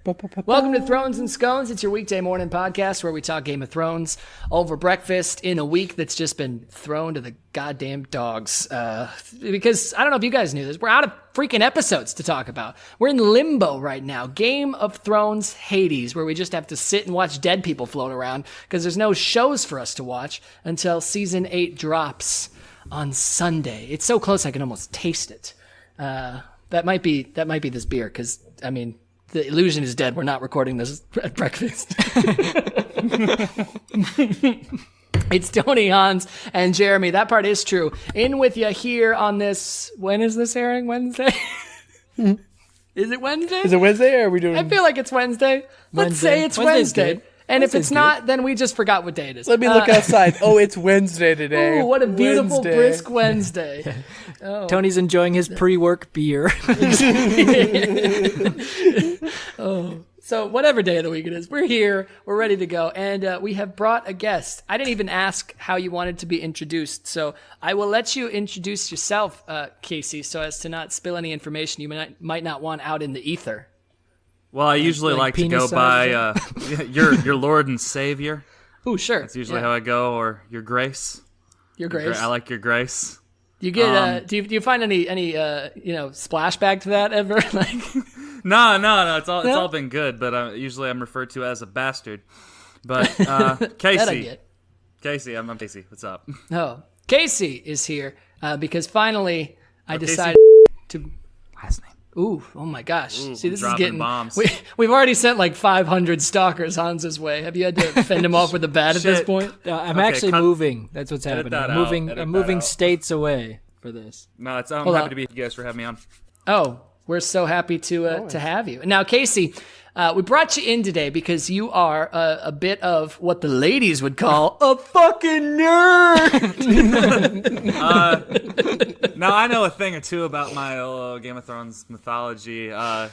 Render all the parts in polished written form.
Welcome to Thrones and Scones. It's your weekday morning podcast where we talk Game of Thrones over breakfast in a week that's just been thrown to the goddamn dogs. Because I don't know if you guys knew this. We're out of freaking episodes to talk about. We're in limbo right now. Game of Thrones Hades, where we just have to sit and watch dead people float around because there's no shows for us to watch until season 8 drops on Sunday. It's so close I can almost taste it. That might be this beer because, I mean, the illusion is dead. We're not recording this at breakfast. It's Tony, Hans, and Jeremy. That part is true. In with you here on this. When is this airing? Wednesday? Is it Wednesday? Is it Wednesday or are we doing? I feel like it's Wednesday. Let's say it's Wednesday. And if it's not, then we just forgot what day it is. Let me look outside. Oh, it's Wednesday today. Ooh, what a beautiful, brisk Wednesday. Oh. Tony's enjoying his pre-work beer. Oh. So whatever day of the week it is, we're here, we're ready to go, and we have brought a guest. I didn't even ask how you wanted to be introduced, so I will let you introduce yourself, Casey, so as to not spill any information you might not want out in the ether. Well, I usually like to go by your Lord and Savior. Oh, sure. That's usually how I go, or Your Grace. Your Grace. I like Your Grace. Do you get? Do you find any splashback to that ever? Like, no. It's all been good, but usually I'm referred to as a bastard. But Casey, that I get. Casey, I'm Casey. What's up? Oh, Casey is here because finally I decided to. Last name. Ooh, oh my gosh. Ooh, see, this is dropping getting bombs. We've already sent like 500 stalkers Hans's way. Have you had to fend him off with a bat at this point? I'm actually moving. That's what's happening. I'm moving states away for this. No, I'm happy to be here. You guys for having me on. Oh, we're so happy to have you. Now, Casey, we brought you in today because you are a bit of what the ladies would call a fucking nerd. Now, I know a thing or two about my Game of Thrones mythology. I'm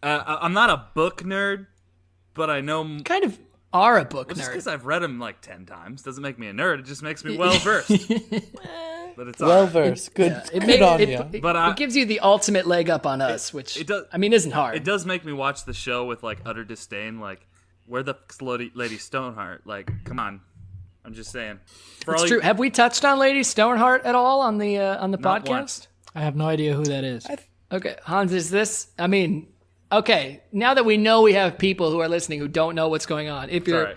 not a book nerd, but I know... Kind of are a book Just nerd. because I've read them like 10 times doesn't make me a nerd. It just makes me well-versed. But it's well-versed. Good, good on you. It gives you the ultimate leg up on us, which, isn't hard. It does make me watch the show with, like, utter disdain. Like, where the fuck's Lady Stoneheart? Like, come on. I'm just saying. It's true. Have we touched on Lady Stoneheart at all on the podcast? Once. I have no idea who that is. Okay, Hans, is this... Okay, now that we know we have people who are listening who don't know what's going on, if you're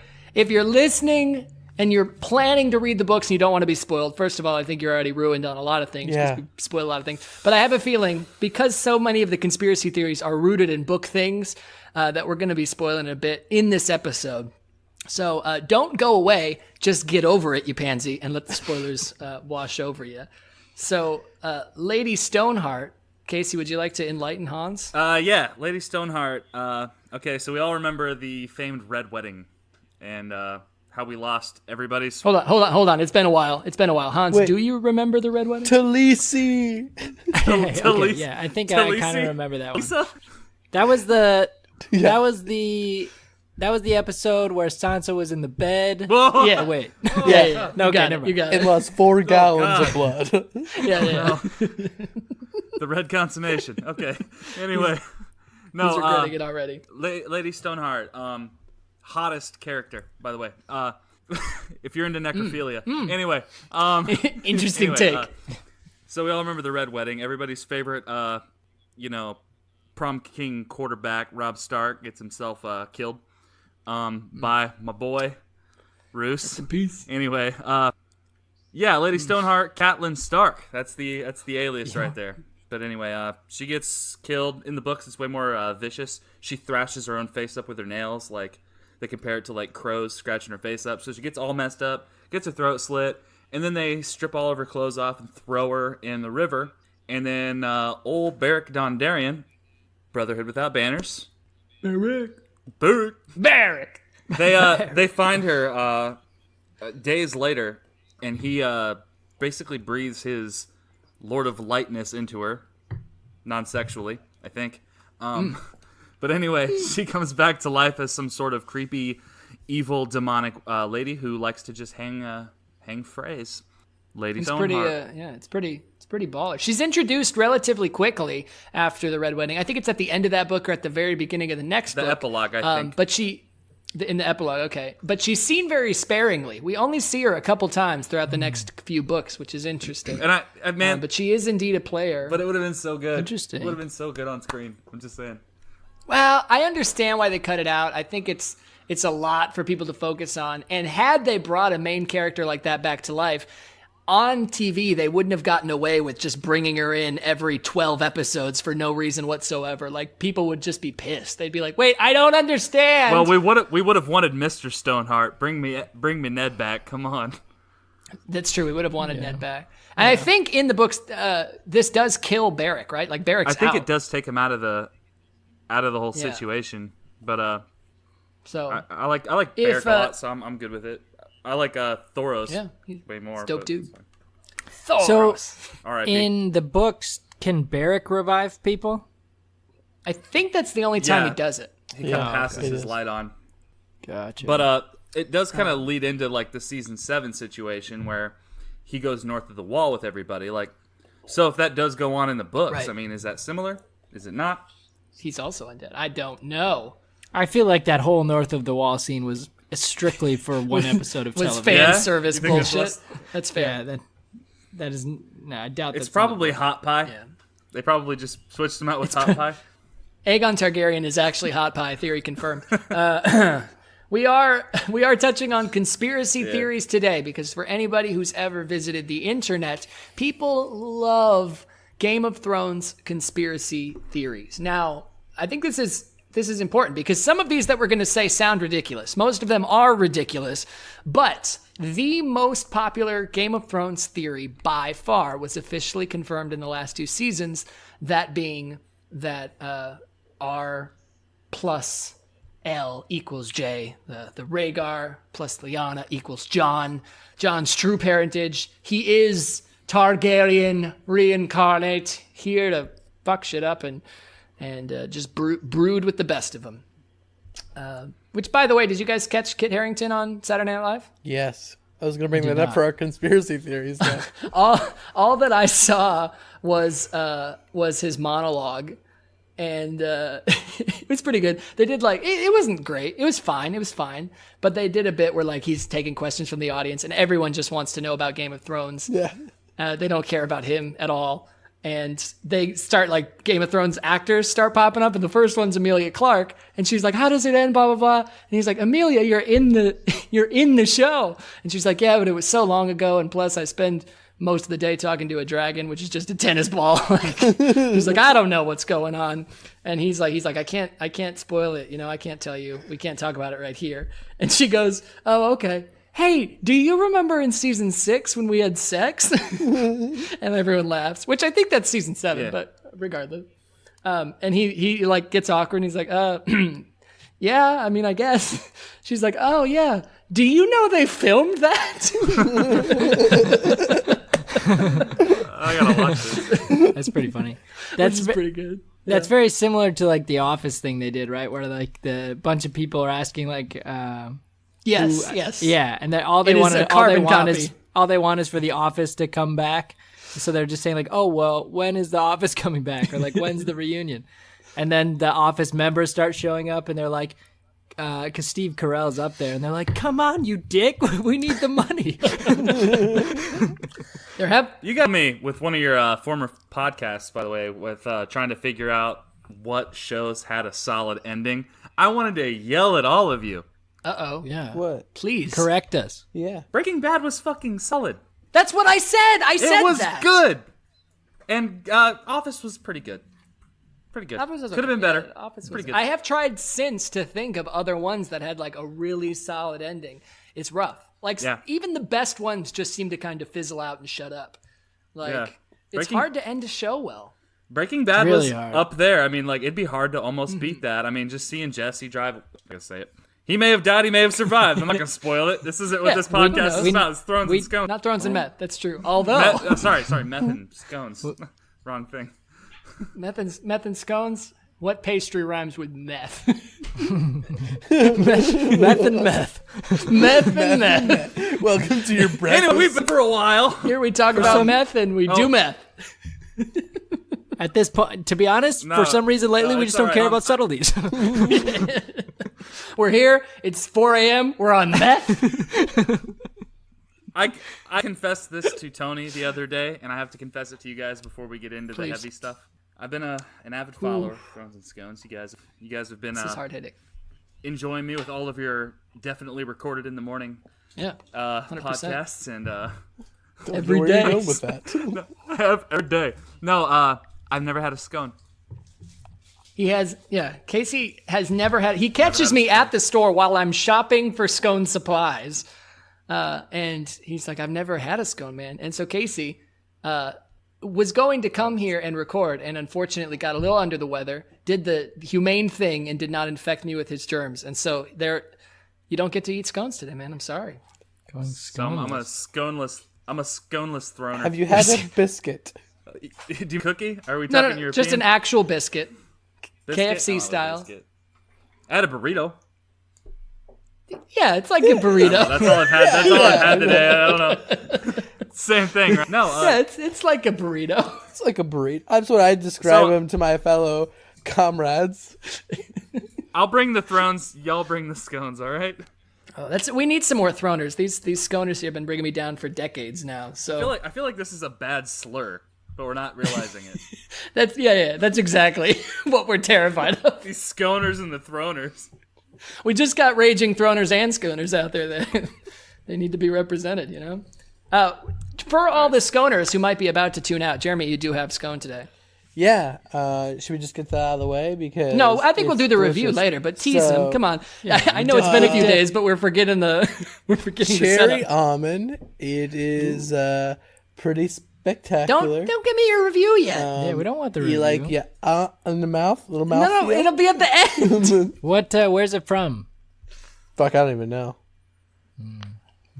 listening and you're planning to read the books and you don't want to be spoiled, first of all, I think you're already ruined on a lot of things. Yeah. We spoil a lot of things. But I have a feeling, because so many of the conspiracy theories are rooted in book things, that we're going to be spoiling a bit in this episode. So don't go away. Just get over it, you pansy, and let the spoilers wash over you. So Lady Stoneheart, Casey, would you like to enlighten Hans? Yeah, Lady Stoneheart. Okay, so we all remember the famed Red Wedding and how we lost everybody's... Hold on. It's been a while. Hans, do you remember the Red Wedding? Talisi. Okay, yeah, I think I kind of remember that one. That was the... Yeah. That was the episode where Sansa was in the bed. Whoa! Yeah. Oh, wait. Yeah. No, okay, never mind. You got It it. lost 4 gallons of blood. Yeah. The red consummation. Okay. Anyway. No, He's regretting it already. Lady Stoneheart, hottest character, by the way. If you're into necrophilia. Anyway. Interesting take. So we all remember the Red Wedding. Everybody's favorite, prom king quarterback, Robb Stark, gets himself killed by my boy, Roose. Peace. Anyway, Lady Stoneheart, Catelyn Stark. That's the alias right there. But anyway, she gets killed. In the books, it's way more vicious. She thrashes her own face up with her nails. Like, they compare it to, like, crows scratching her face up. So she gets all messed up, gets her throat slit, and then they strip all of her clothes off and throw her in the river. And then old Beric Dondarrion, Brotherhood Without Banners. Beric. They find her days later, and he basically breathes his Lord of Lightness into her, non-sexually, I think. But anyway, she comes back to life as some sort of creepy, evil, demonic lady who likes to just hang phrase. Lady It's Stoneheart. pretty it's pretty baller. She's introduced relatively quickly after the Red Wedding. I think it's at the end of that book or at the very beginning of the next book. The epilogue, I think. But in the epilogue, okay. But she's seen very sparingly. We only see her a couple times throughout the next few books, which is interesting. And man, but she is indeed a player. but it would have been so good. Interesting. It would have been so good on screen. I'm just saying. Well, I understand why they cut it out. I think it's a lot for people to focus on. And had they brought a main character like that back to life, on TV, they wouldn't have gotten away with just bringing her in every 12 episodes for no reason whatsoever. Like, people would just be pissed. They'd be like, wait, I don't understand. Well, we would have wanted Mr. Stoneheart. Bring me Ned back. Come on. That's true. We would have wanted Ned back. And I think in the books, this does kill Barrack, right? Like, Barrack's I think out. it does take him out of the whole Yeah. situation. But So, I like Barrack a lot, so I'm good with it. I like Thoros way more. he's dope but dude. it's fine. So, R.I.P. in the books, can Barrack revive people? I think that's the only time Yeah. he does it. He kind of passes his light on. Gotcha. But it does kind of lead into like the season 7 situation where he goes north of the wall with everybody. Like, so if that does go on in the books, Right. I mean, is that similar? Is it not? He's also undead. I don't know. I feel like that whole north of the wall scene was strictly for one episode of Was television. fan Yeah? service You think it's bullshit. less- That's fair. Yeah, that is no. I doubt It's that's probably hot pie. Yeah. They probably just switched them out with hot pie. Aegon Targaryen is actually hot pie theory confirmed. We are touching on conspiracy theories today because for anybody who's ever visited the internet, people love Game of Thrones conspiracy theories. Now, I think this is important because some of these that we're going to say sound ridiculous. Most of them are ridiculous, but the most popular Game of Thrones theory by far was officially confirmed in the last 2 seasons, that being that R plus L equals J, the Rhaegar plus Lyanna equals Jon. Jon's true parentage. He is Targaryen reincarnate, here to fuck shit up and just brood with the best of them. Which, by the way, did you guys catch Kit Harington on Saturday Night Live? Yes. I was going to bring that up for our conspiracy theories. Yeah. All that I saw was his monologue, and it was pretty good. They did it wasn't great. It was fine. But they did a bit where like he's taking questions from the audience, and everyone just wants to know about Game of Thrones. Yeah. They don't care about him at all. And they start like Game of Thrones actors start popping up, and the first one's Emilia Clarke, and she's like, "How does it end?" Blah blah blah. And he's like, "Emilia, you're in the show." And she's like, "Yeah, but it was so long ago, and plus I spend most of the day talking to a dragon, which is just a tennis ball." He's like, "I don't know what's going on," and he's like, "I can't spoil it. I can't tell you. We can't talk about it right here." And she goes, "Oh, okay. Hey, do you remember in season 6 when we had sex?" And everyone laughs, which I think that's season 7, Yeah. but regardless. And he like gets awkward and he's like, yeah, I mean, I guess. She's like, "Oh yeah. Do you know they filmed that?" I gotta watch this. That's pretty funny. That's pretty good. That's very similar to like the Office thing they did, right? Where like the bunch of people are asking like, Yes. yeah, and then It is a carbon copy. all they want is for the Office to come back. So they're just saying like, "Oh well, when is the Office coming back?" Or like, "When's the reunion?" And then the Office members start showing up, and they're like, because Steve Carell's up there, and they're like, "Come on, you dick, we need the money." You got me with one of your former podcasts, by the way, with trying to figure out what shows had a solid ending. I wanted to yell at all of you. Uh-oh. Yeah, What? Please. correct us. Yeah. Breaking Bad was fucking solid. That's what I said. I said It was that. good. And Office was pretty good. Pretty good. Office was Could have been okay. better. Yeah, Office was pretty good. I have tried since to think of other ones that had like a really solid ending. It's rough. Like Yeah. even the best ones just seem to kind of fizzle out and shut up. Like Yeah. it's hard to end a show well. Breaking Bad really was hard. up there. I mean, like, it'd be hard to almost beat that. I mean, just seeing Jesse drive. I'm going to say it. He may have died. He may have survived. I'm not going to spoil it. This isn't what Yeah, this who podcast knows? is about. It's Thrones and Scones. Not Thrones and Meth. That's true. Although Sorry, meth and scones. Wrong thing. meth and scones. What pastry rhymes with meth? Meth and meth. Meth and meth. Welcome to your breakfast. Anyway, we've been for a while. Here we talk about meth and we do meth. At this point, to be honest, for some reason lately, we it's just don't all care right. about subtleties. We're here. It's 4 a.m. We're on meth. I confessed this to Tony the other day, and I have to confess it to you guys before we get into the Please. heavy stuff. I've been an avid follower of Thrones and Scones. You guys have been This is hard hitting. enjoying me with all of your definitely recorded in the morning Yeah. 100%. podcasts, and Every Where day. are you going with that? I have every day. No, I've never had a scone. He has, Casey has never had, he catches me at the store while I'm shopping for scone supplies. And he's like, I've never had a scone, man. And so Casey, was going to come here and record and unfortunately got a little under the weather, did the humane thing and did not infect me with his germs. And so you don't get to eat scones today, man. I'm sorry. So I'm a sconeless throner. Have you had a biscuit? Do you cookie? Are we No, talking no, European? just an actual biscuit. Biscuit? KFC Oh, style. biscuit. I had a burrito. Yeah, it's like a burrito. That's all I've had. That's all I've had today. I don't know. Same thing, right? No. Yeah, it's like a burrito. It's like a burrito. That's what I describe So- him to my fellow comrades. I'll bring the thrones. Y'all bring the scones. All right. Oh, we need some more throners. These sconers here have been bringing me down for decades now. So I feel like this is a bad slur, but we're not realizing it. that's exactly what we're terrified of. These sconers and the throners. We just got raging throners and sconers out there that they need to be represented, you know? For all the sconers who might be about to tune out, Jeremy, you do have scone today. Yeah. Should we just get that out of the way? Because No, I think we'll it's do the review delicious. later, but tease So- them. Come on. I know it's been a few days, but we're forgetting the Cherry setup. almond. It is pretty spectacular. Don't give me your review yet. Yeah, we don't want the review. You like in the mouth, little mouth. no, it'll be at the end. What? Where's it from? Fuck, I don't even know.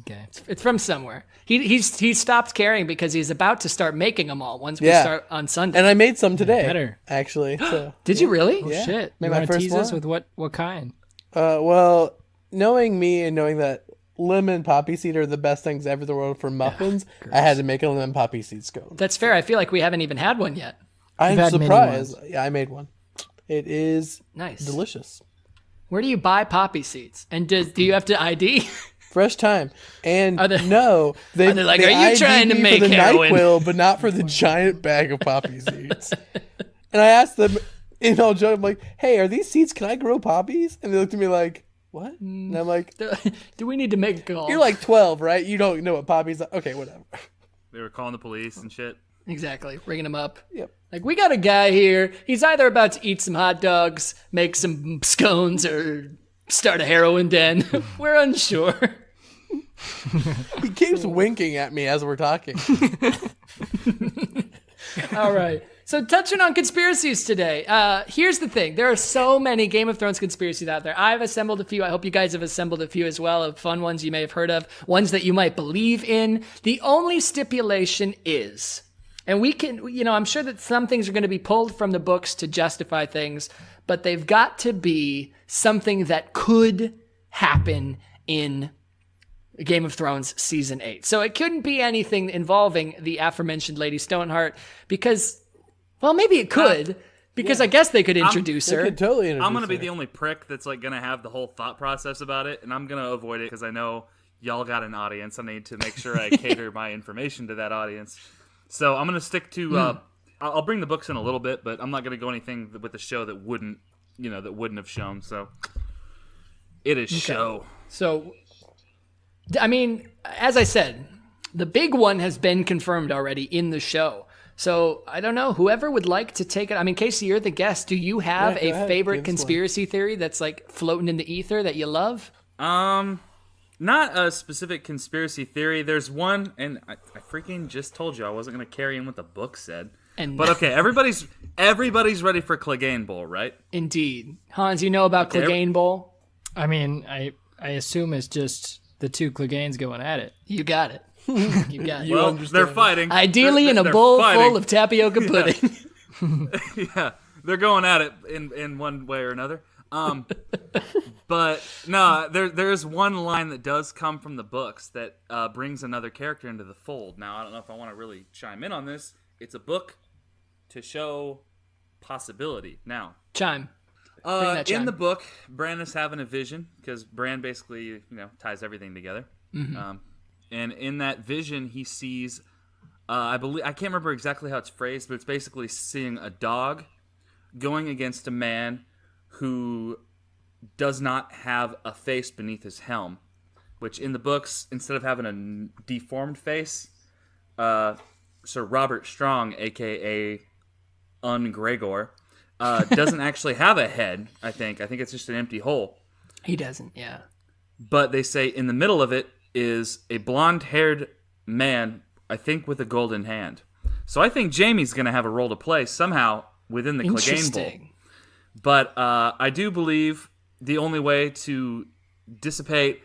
Okay. It's from somewhere. He stopped caring because he's about to start making them all once we Yeah. start on Sunday. And I made some today. Better. Actually. So. Did you really? Yeah. Shit. Made You my want to first tease us one. with what kind? Well, knowing me and knowing that lemon poppy seed are the best things ever in the world for muffins, I had to make a lemon poppy seed scone. That's fair. I feel like we haven't even had one yet. I'm had many surprised. Yeah, I made one. It is Nice. delicious. Where do you buy poppy seeds? And do you have to ID? Fresh time. And Are they- no, they, are they like, they "Are you ID'd trying to me make for the heroin?" NyQuil, but not for the giant bag of poppy seeds. And I asked them in all joke, I'm like, hey, are these seeds, can I grow poppies? And they looked at me like, what? And I'm like, Do we need to make a call? you're like 12, right? You don't know what poppies are. Okay, whatever. They were calling the police and shit. Exactly. Ringing him up. Yep. Like, we got a guy here. He's either about to eat some hot dogs, make some scones, or start a heroin den. We're unsure. He keeps winking at me as we're talking. All right. So touching on conspiracies today. Here's the thing. There are so many Game of Thrones conspiracies out there. I've assembled a few. I hope you guys have assembled a few as well, of fun ones you may have heard of, ones that you might believe in. The only stipulation is, and we can, I'm sure that some things are going to be pulled from the books to justify things, but they've got to be something that could happen in Game of Thrones Season 8. So it couldn't be anything involving the aforementioned Lady Stoneheart because, well, maybe it could, because I guess they could introduce They her. could totally introduce I'm gonna be her. the only prick that's like gonna have the whole thought process about it, and I'm gonna avoid it because I know y'all got an audience. I need to make sure I cater my information to that audience. So I'm gonna stick to. I'll bring the books in a little bit, but I'm not gonna go anything with the show that wouldn't have shown. So it is show. So, I mean, as I said, the big one has been confirmed already in the show. So I don't know. Whoever would like to take it. I mean, Casey, you're the guest. Do you have Yeah, go a ahead. favorite Give us one. conspiracy theory that's like floating in the ether that you love? Not a specific conspiracy theory. There's one, and I freaking just told you I wasn't gonna carry in what the book said. But okay, everybody's ready for Clegane Bowl, right? Indeed. Hans, you know about Clegane Bowl? I mean, I assume it's just the two Cleganes going at it. You got it. You got it. Well, they're fighting. Ideally in a They're bowl fighting. full of tapioca pudding. Yeah. they're going at it in one way or another. But no, there's one line that does come from the books that brings another character into the fold. Now, I don't know if I want to really chime in on this. It's a book to show possibility. Now, Chime. Bring that in chime. the book, Bran is having a vision because Bran basically, ties everything together. And in that vision, he sees, I can't remember exactly how it's phrased, but it's basically seeing a dog going against a man who does not have a face beneath his helm, which in the books, instead of having a deformed face, Sir Robert Strong, a.k.a. Gregor, doesn't actually have a head, I think. I think it's just an empty hole. He doesn't, yeah. But they say in the middle of it is a blonde-haired man, I think with a golden hand. So I think Jaime's going to have a role to play somehow within the Clegane Bowl. Interesting. But I do believe the only way to dissipate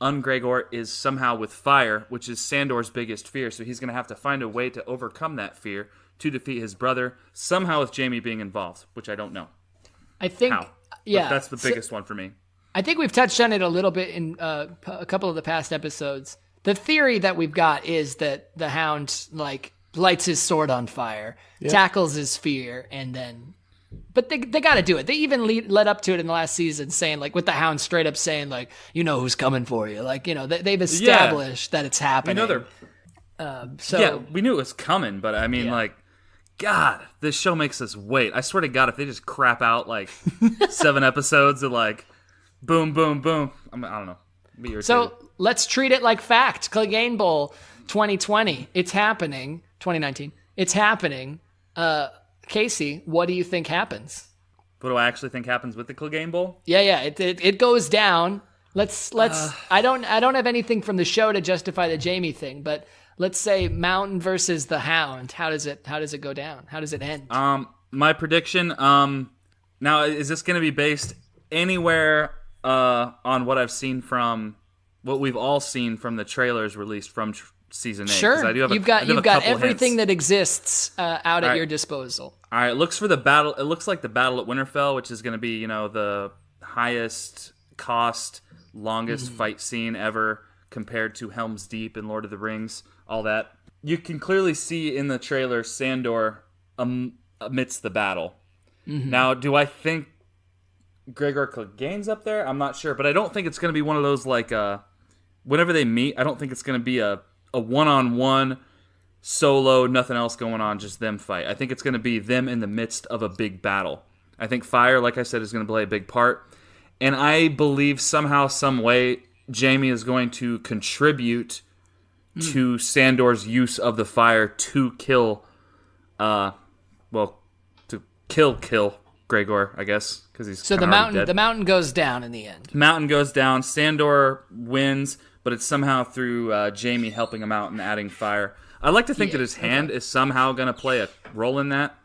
Gregor is somehow with fire, which is Sandor's biggest fear. So he's going to have to find a way to overcome that fear to defeat his brother, somehow with Jaime being involved, which I don't know I think, how. yeah. But that's the biggest one for me. I think we've touched on it a little bit in a couple of the past episodes. The theory that we've got is that the Hound lights his sword on fire, tackles his fear, and then. But they got to do it. They even led up to it in the last season, saying with the Hound straight up saying who's coming for you. They've established that it's happening. We know they're. We knew it was coming, but I mean, God, this show makes us wait. I swear to God, if they just crap out 7 episodes of boom, boom, boom, I don't know. Be irritated. So let's treat it like fact. Clegane Bowl 2020. It's happening. 2019. It's happening. Casey, what do you think happens? What do I actually think happens with the Clegane Bowl? Yeah. It goes down. Let's. I don't have anything from the show to justify the Jaime thing, but let's say Mountain versus the Hound. How does it go down? How does it end? My prediction. Now, is this going to be based anywhere on what I've seen from what we've all seen from the trailers released from season 8? Sure. I do have you've got everything hints. that exists out at right. your disposal. All right, it looks like the battle at Winterfell, which is going to be, the highest cost, longest fight scene ever compared to Helm's Deep and Lord of the Rings, all that. You can clearly see in the trailer Sandor amidst the battle. Now, do I think Gregor Clegane's up there? I'm not sure, but I don't think it's going to be one of those whenever they meet, I don't think it's going to be a one-on-one solo, nothing else going on, just them fight. I think it's going to be them in the midst of a big battle. I think fire, like I said, is going to play a big part. And I believe somehow, some way, Jaime is going to contribute to Sandor's use of the fire to kill, kill Gregor, I guess, because he's So the mountain goes down in the end. Mountain goes down. Sandor wins, but it's somehow through Jaime helping him out and adding fire. I like to think that his hand is somehow going to play a role in that,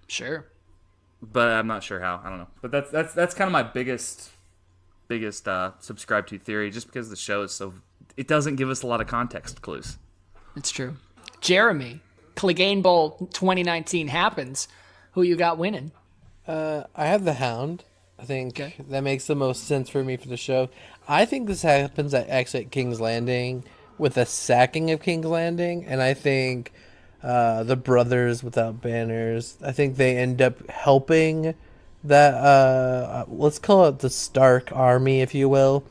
Sure. but I'm not sure how. I don't know. But that's kind of my biggest subscribe to theory, just because the show is it doesn't give us a lot of context clues. It's true. Jeremy, Clegane Bowl 2019 happens. Who you got winning? I have the Hound. I think that makes the most sense for me for the show. I think this happens at King's Landing with the sacking of King's Landing, and I think the brothers without banners, I think they end up helping that, let's call it the Stark army, if you will.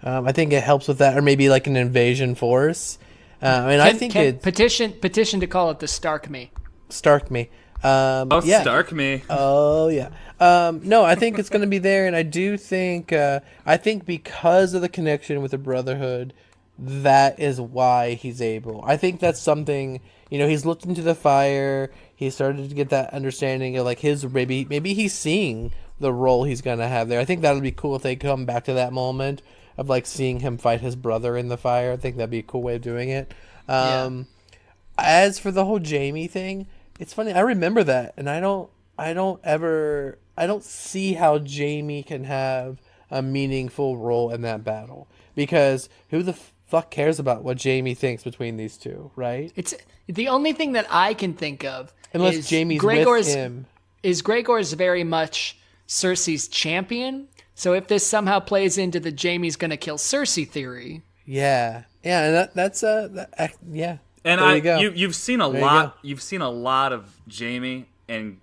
I think it helps with that, or maybe an invasion force. I think it's petition to call it the Stark me. Stark me. Stark me. Oh yeah. No, I think it's going to be there, and I do think because of the connection with the Brotherhood, that is why he's able. I think that's something, he's looked into the fire. He started to get that understanding of his maybe he's seeing the role he's going to have there. I think that would be cool if they come back to that moment of seeing him fight his brother in the fire. I think that'd be a cool way of doing it. As for the whole Jaime thing, it's funny. I remember that, and I don't see how Jaime can have a meaningful role in that battle, because who the fuck cares about what Jaime thinks between these two, right? It's the only thing that I can think of. Unless is Jaime's Gregor's, with him. is Gregor's very much Cersei's champion. So if this somehow plays into the Jaime's gonna kill Cersei theory, Yeah, and that's yeah. And there you go. You've seen a There you lot. go. You've seen a lot of Jaime, and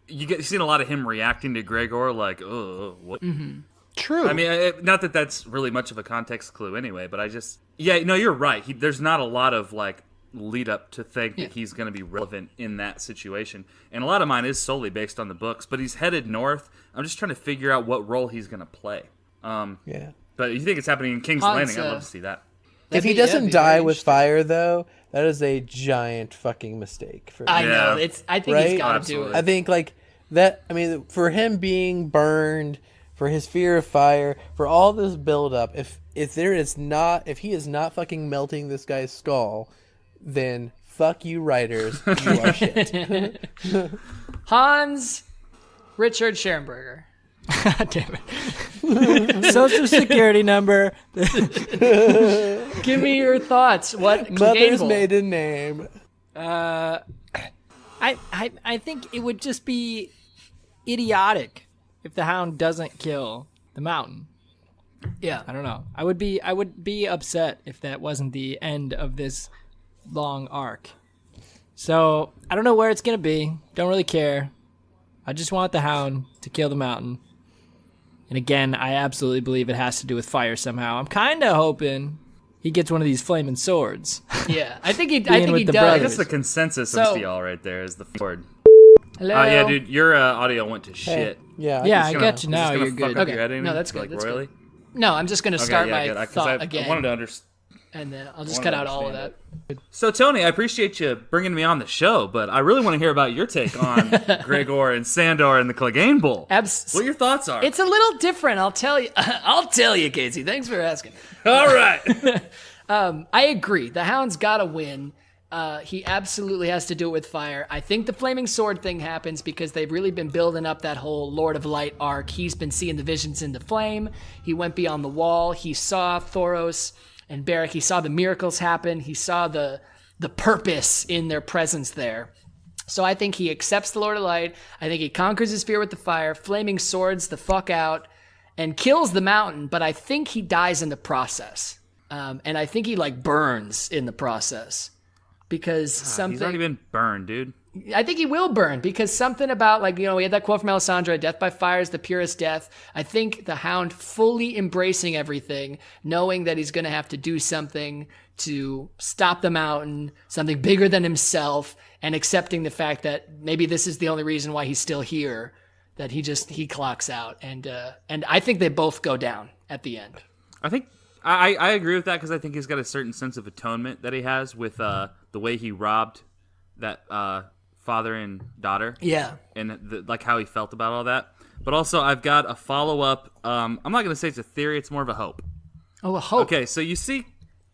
you've seen a lot of him reacting to Gregor like, oh, what? true. I mean, not that that's really much of a context clue anyway, but you're right. There's not a lot of like lead up to think that he's going to be relevant in that situation, and a lot of mine is solely based on the books. But he's headed north. I'm just trying to figure out what role he's going to play. Yeah. But you think it's happening in King's Hans, Landing? I'd love to see that. If he be- that'd doesn't be die very with fire, though, that is a giant fucking mistake for me. I know. Yeah. I think Right? he's got to do Absolutely. it. I think like that. I mean, for him being burned, for his fear of fire, for all this buildup, if he is not fucking melting this guy's skull, then fuck you, writers. You are shit. Hans Richard Scherenberger. God damn it. Social security number. Give me your thoughts. What Mother's Clegane maiden name. I think it would just be idiotic if the Hound doesn't kill the Mountain. Yeah. I don't know. I would be upset if that wasn't the end of this long arc. So I don't know where it's gonna be. Don't really care. I just want the Hound to kill the Mountain. And again, I absolutely believe it has to do with fire somehow. I'm kind of hoping he gets one of these flaming swords. Yeah. I think he with does. the I brothers. guess the consensus So- of Steele right there is the word. Hello. Yeah, dude, your audio went to shit. Yeah. Yeah, can I see got that. you now. Is this gonna You're fuck good. up Okay. your editing, No, that's good, Like that's good. royally? No, I'm just going to start my good, thought I again, wanted to understand. and then I'll just wanted cut to out all of that. understand So, Tony, I appreciate you bringing me on the show, but I really want to hear about your take on Gregor and Sandor and the Clegane Bowl. What your thoughts are. It's a little different. I'll tell you. I'll tell you, Casey. Thanks for asking. All right. I agree. The Hound's got to win. He absolutely has to do it with fire. I think the flaming sword thing happens because they've really been building up that whole Lord of Light arc. He's been seeing the visions in the flame. He went beyond the wall. He saw Thoros and Beric. He saw the miracles happen. He saw the purpose in their presence there. So I think he accepts the Lord of Light. I think he conquers his fear with the fire, flaming swords the fuck out, and kills the Mountain. But I think he dies in the process. And I think he like burns in the process. Because something, He's already been burned, dude. I think he will burn because something about we had that quote from Alessandra, death by fire is the purest death. I think the Hound fully embracing everything, knowing that he's going to have to do something to stop the Mountain, something bigger than himself, and accepting the fact that maybe this is the only reason why he's still here, that he clocks out. And I think they both go down at the end. I think I agree with that because I think he's got a certain sense of atonement that he has with the way he robbed that father and daughter. Yeah. And like how he felt about all that. But also, I've got a follow-up. I'm not going to say it's a theory. It's more of a hope. Oh, a hope. Okay, so you see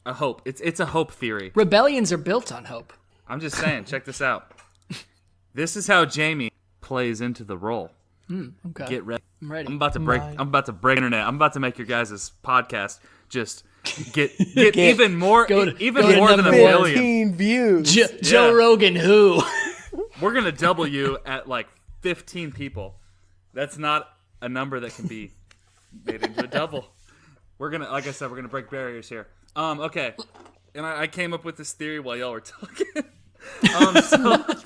a hope. It's a hope theory. Rebellions are built on hope. I'm just saying, check this out. This is how Jaime plays into the role. Okay. Get ready. I'm ready. I'm about to break internet. I'm about to make your guys' podcast just get even more go to more than number 1 million. 15 views. Joe Rogan, who? We're gonna double you at like 15 people. That's not a number that can be made into a double. We're gonna, like I said, we're gonna break barriers here. Okay, and I came up with this theory while y'all were talking.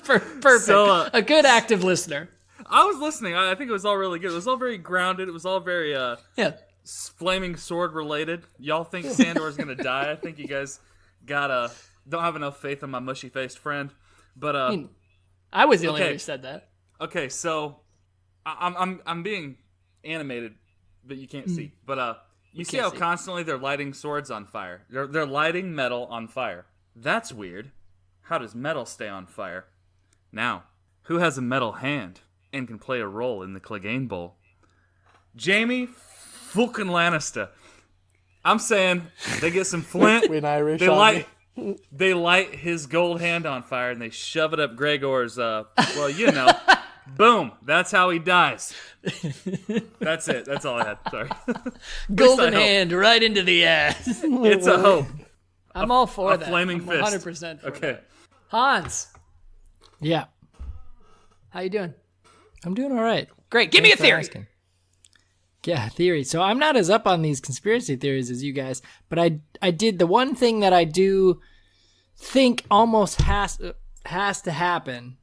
Perfect. So, a good active listener. I was listening. I think it was all really good. It was all very grounded. It was all very Yeah. flaming sword related. Y'all think Sandor's gonna die? I think you guys don't have enough faith in my mushy faced friend. But I was the only Okay. one who said that. okay, so I'm being animated, but you can't see. But you see can't how see. constantly they're lighting swords on fire. They're lighting metal on fire. That's weird. How does metal stay on fire? Now, who has a metal hand and can play a role in the Clegane Bowl? Jaime fucking Lannister. I'm saying they get some flint. When Irish They on light. me. They light his gold hand on fire and they shove it up Gregor's. Well, you know, boom. That's how he dies. That's it. That's all I had. Sorry. Golden I hope. hand right into the ass. It's a hope. I'm all for A that. flaming I'm fist. 100% for Okay. that. Hans, Yeah. how you doing? I'm doing all right. Great. Give me a Thanks for theory. asking. Yeah, theory. So I'm not as up on these conspiracy theories as you guys, but I did the one thing that I do think almost has to happen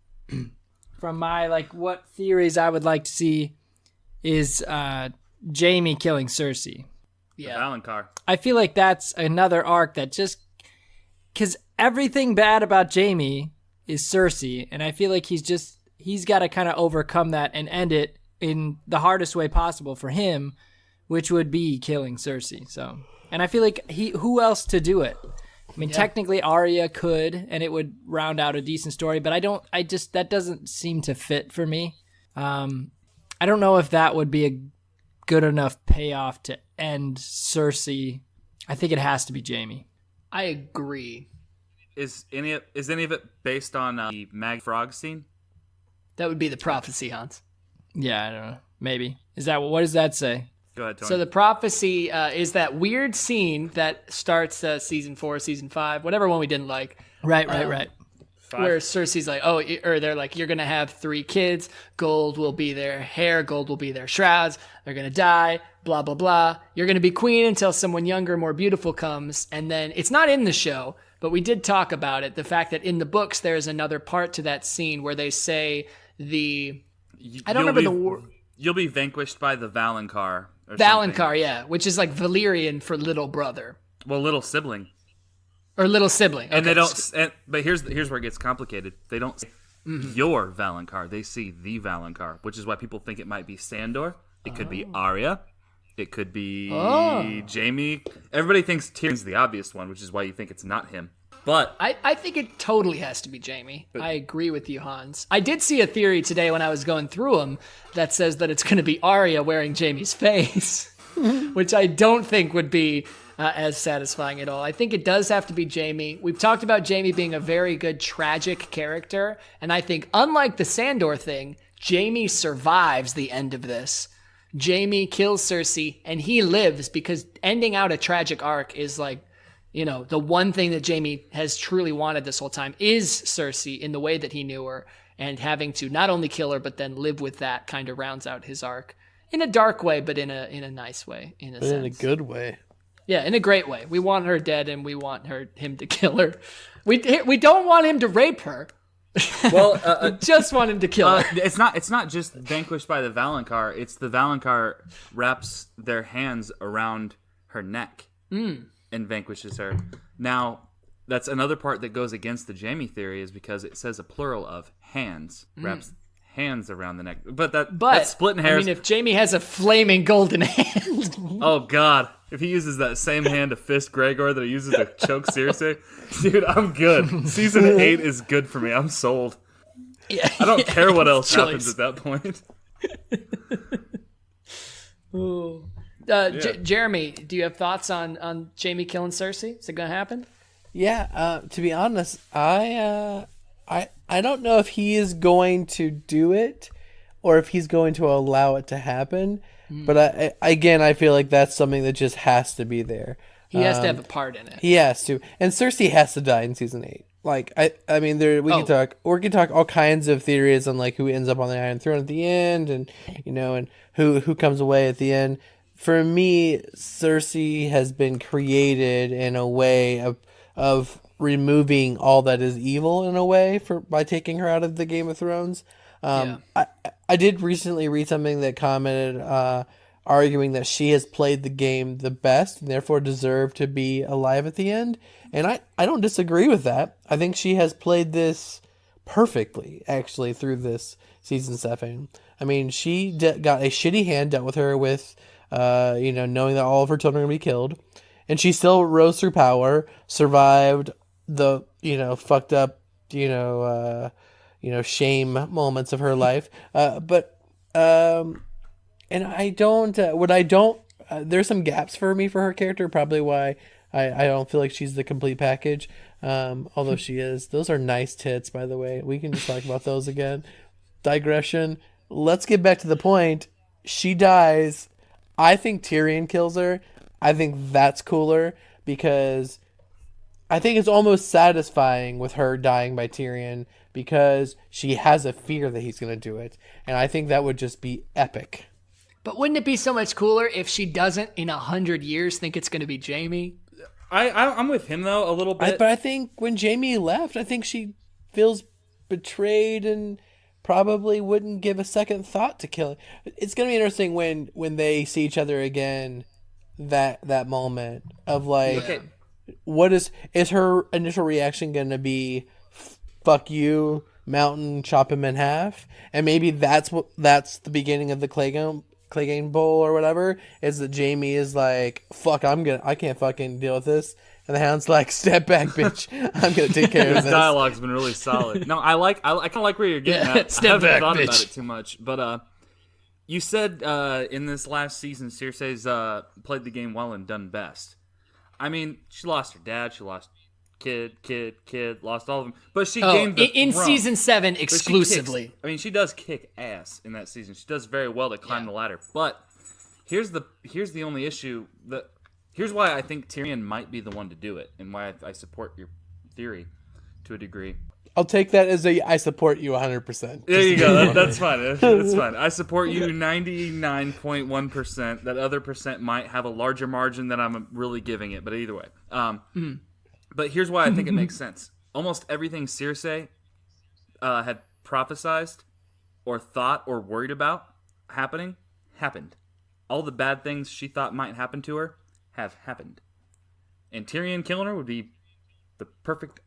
from my like what theories I would like to see is Jaime killing Cersei. Yeah. Valonqar. I feel like that's another arc that just because everything bad about Jaime is Cersei, and I feel like he's got to kind of overcome that and end it in the hardest way possible for him, which would be killing Cersei. So, and I feel like who else to do it? I mean, technically Arya could, and it would round out a decent story, but that doesn't seem to fit for me. I don't know if that would be a good enough payoff to end Cersei. I think it has to be Jaime. I agree. Is any of it based on the Mag Frog scene? That would be the prophecy, Hans. Yeah, I don't know. Maybe. What does that say? Go ahead, Tony. So the prophecy is that weird scene that starts season 4, season 5, whatever one we didn't like. Right. Where Cersei's like, or they're like, you're going to have 3 kids. Gold will be their hair. Gold will be their shrouds. They're going to die. Blah, blah, blah. You're going to be queen until someone younger, more beautiful comes. And then it's not in the show, but we did talk about it. The fact that in the books, there's another part to that scene where they say I don't remember the word. You'll be vanquished by the Valonqar. Valonqar, yeah, which is like Valyrian for little brother. Well, little sibling. Or little sibling. And okay. they don't. But here's where it gets complicated. They don't say your Valonqar. They see the Valonqar, which is why people think it might be Sandor. It could be Arya. It could be Jaime. Everybody thinks Tyrion's the obvious one, which is why you think it's not him. But I think it totally has to be Jaime. I agree with you, Hans. I did see a theory today when I was going through them that says that it's going to be Arya wearing Jaime's face, which I don't think would be as satisfying at all. I think it does have to be Jaime. We've talked about Jaime being a very good tragic character, and I think unlike the Sandor thing, Jaime survives the end of this. Jaime kills Cersei, and he lives because ending out a tragic arc is like, you know, the one thing that Jaime has truly wanted this whole time is Cersei in the way that he knew her, and having to not only kill her, but then live with that kind of rounds out his arc in a dark way, but in a nice way, in a sense. In a good way. Yeah, in a great way. We want her dead, and we want him to kill her. We don't want him to rape her. well, we just want him to kill her. It's not just vanquished by the Valonqar. It's the Valonqar wraps their hands around her neck. And vanquishes her. Now, that's another part that goes against the Jaime theory is because it says a plural of hands, wraps hands around the neck. But that's splitting hairs. I mean, if Jaime has a flaming golden hand. Oh, God. If he uses that same hand to fist Gregor that he uses to choke Cersei, dude, I'm good. Season 8 is good for me. I'm sold. Yeah, I don't care what else happens at that point. Ooh. Jeremy, do you have thoughts on Jaime killing Cersei? Is it going to happen? Yeah, to be honest, I don't know if he is going to do it or if he's going to allow it to happen. But I feel like that's something that just has to be there. He has to have a part in it. He has to, and Cersei has to die in season 8. Like I mean, we can talk all kinds of theories on like who ends up on the Iron Throne at the end, and you know, and who comes away at the end. For me, Cersei has been created in a way of removing all that is evil in a way by taking her out of the Game of Thrones. I did recently read something that commented arguing that she has played the game the best and therefore deserved to be alive at the end. And I don't disagree with that. I think she has played this perfectly, actually, through this season 7. I mean, she got a shitty hand dealt with her with... knowing that all of her children are going to be killed, and she still rose through power, survived the, fucked up, shame moments of her life. And I don't, there's some gaps for me for her character, probably why I don't feel like she's the complete package. Although she is. Those are nice tits, by the way. We can just talk about those again. Digression. Let's get back to the point. She dies. I think Tyrion kills her. I think that's cooler because I think it's almost satisfying with her dying by Tyrion because she has a fear that he's going to do it. And I think that would just be epic. But wouldn't it be so much cooler if she doesn't in 100 years think it's going to be Jamie? I'm with him though a little bit. But I think when Jamie left, I think she feels betrayed and probably wouldn't give a second thought to killing. It's going to be interesting when they see each other again, that moment of like, what is her initial reaction going to be? Fuck you, Mountain, chop him in half. And maybe that's the beginning of the Clegane Bowl or whatever, is that Jamie is like, fuck, I can't fucking deal with this. And the Hound's like, step back, bitch. I'm going to take care of this. His dialogue's been really solid. No, I kind of like where you're getting at. Step I haven't back, thought bitch. about it too much. But you said in this last season, Cersei's played the game well and done best. I mean, she lost her dad, she lost kid, lost all of them. But she gained the in throne. season 7 But she exclusively. she does kick ass in that season. She does very well to climb the ladder. But here's the only issue. Here's why I think Tyrion might be the one to do it, and why I support your theory to a degree. I'll take that as I support you 100%. There you go. That's fine. That's fine. I support you 99.1%. That other percent might have a larger margin than I'm really giving it, but either way. But here's why I think it makes sense. Almost everything Cersei had prophesized or thought or worried about happened. All the bad things she thought might happen to her have happened. And Tyrion killing her would be the perfect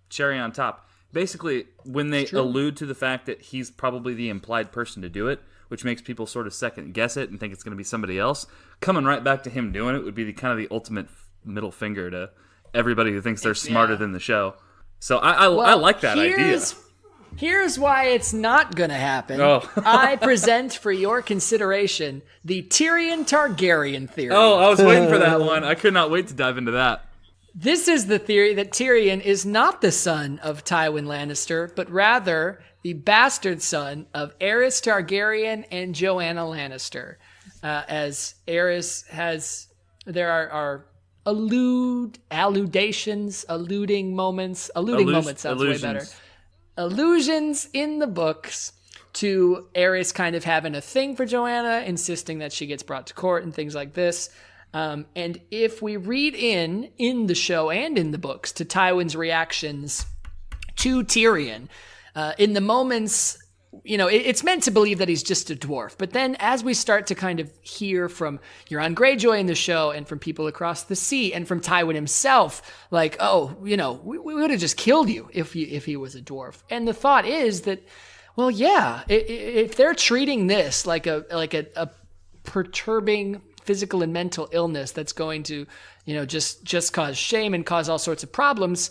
cherry on top. Basically, when they allude to the fact that he's probably the implied person to do it, which makes people sort of second guess it and think it's going to be somebody else, coming right back to him doing it would be the kind of the ultimate middle finger to everybody who thinks they're smarter than the show. So I like that idea. Here's why it's not going to happen. Oh. I present for your consideration the Tyrion Targaryen theory. Oh, I was waiting for that one. I could not wait to dive into that. This is the theory that Tyrion is not the son of Tywin Lannister, but rather the bastard son of Aerys Targaryen and Joanna Lannister. As Aerys has... There are alluding moments sounds way better. Allusions in the books to Aerys kind of having a thing for Joanna, insisting that she gets brought to court and things like this. And if we read in the show and in the books to Tywin's reactions to Tyrion, in the moments, it's meant to believe that he's just a dwarf. But then as we start to kind of hear from Euron Greyjoy in the show and from people across the sea and from Tywin himself, like, we would have just killed you if he was a dwarf. And the thought is that, well, yeah, if they're treating this like a perturbing physical and mental illness that's going to, just cause shame and cause all sorts of problems,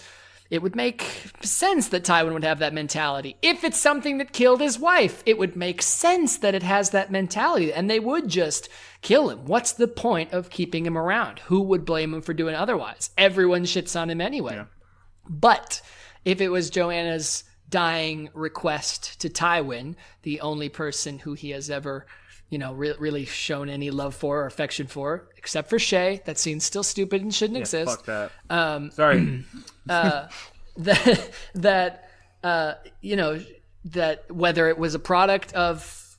it would make sense that Tywin would have that mentality. If it's something that killed his wife, it would make sense that it has that mentality, and they would just kill him. What's the point of keeping him around? Who would blame him for doing otherwise? Everyone shits on him anyway. Yeah. But if it was Joanna's dying request to Tywin, the only person who he has ever... really shown any love for or affection for, except for Shay. That scene's still stupid and shouldn't exist. Fuck that. Sorry. That whether it was a product of,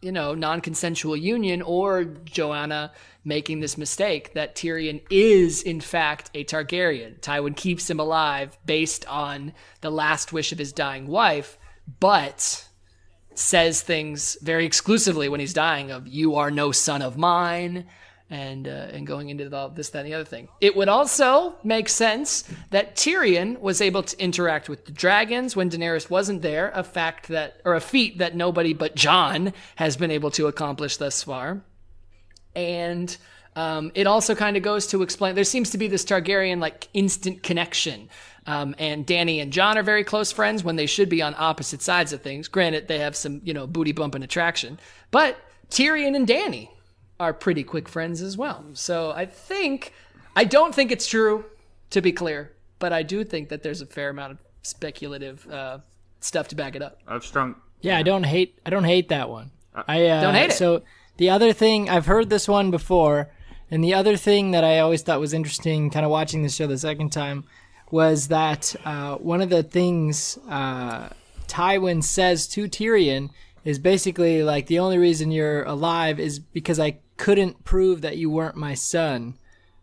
non-consensual union or Joanna making this mistake, that Tyrion is, in fact, a Targaryen. Tywin keeps him alive based on the last wish of his dying wife, but... says things very exclusively when he's dying of, you are no son of mine, and going into all this, that, and the other thing. It would also make sense that Tyrion was able to interact with the dragons when Daenerys wasn't there, a feat that nobody but Jon has been able to accomplish thus far. And it also kind of goes to explain, there seems to be this Targaryen instant connection. And Dany and Jon are very close friends when they should be on opposite sides of things. Granted, they have some, booty bumping attraction. But Tyrion and Dany are pretty quick friends as well. So I don't think it's true, to be clear, but I do think that there's a fair amount of speculative stuff to back it up. I've strung. Yeah, I don't hate that one. I don't hate it. So the other thing, I've heard this one before, and the other thing that I always thought was interesting, kind of watching this show the second time, was that one of the things Tywin says to Tyrion is basically like, the only reason you're alive is because I couldn't prove that you weren't my son.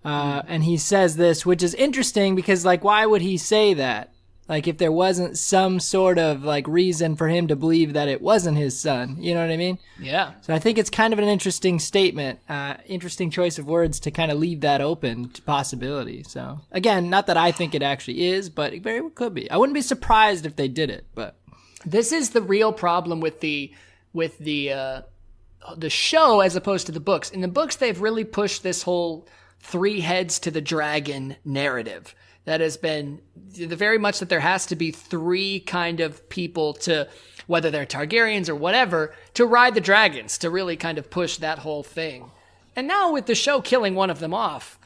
And he says this, which is interesting because, like, why would he say that? Like, if there wasn't some sort of, like, reason for him to believe that it wasn't his son. You know what I mean? Yeah. So I think it's kind of an interesting statement, interesting choice of words to kind of leave that open to possibility. So, again, not that I think it actually is, but it very well could be. I wouldn't be surprised if they did it, but... This is the real problem with the show as opposed to the books. In the books, they've really pushed this whole 3 heads to the dragon narrative. That has been very much that there has to be 3 kind of people to, whether they're Targaryens or whatever, to ride the dragons, to really kind of push that whole thing. And now with the show killing one of them off,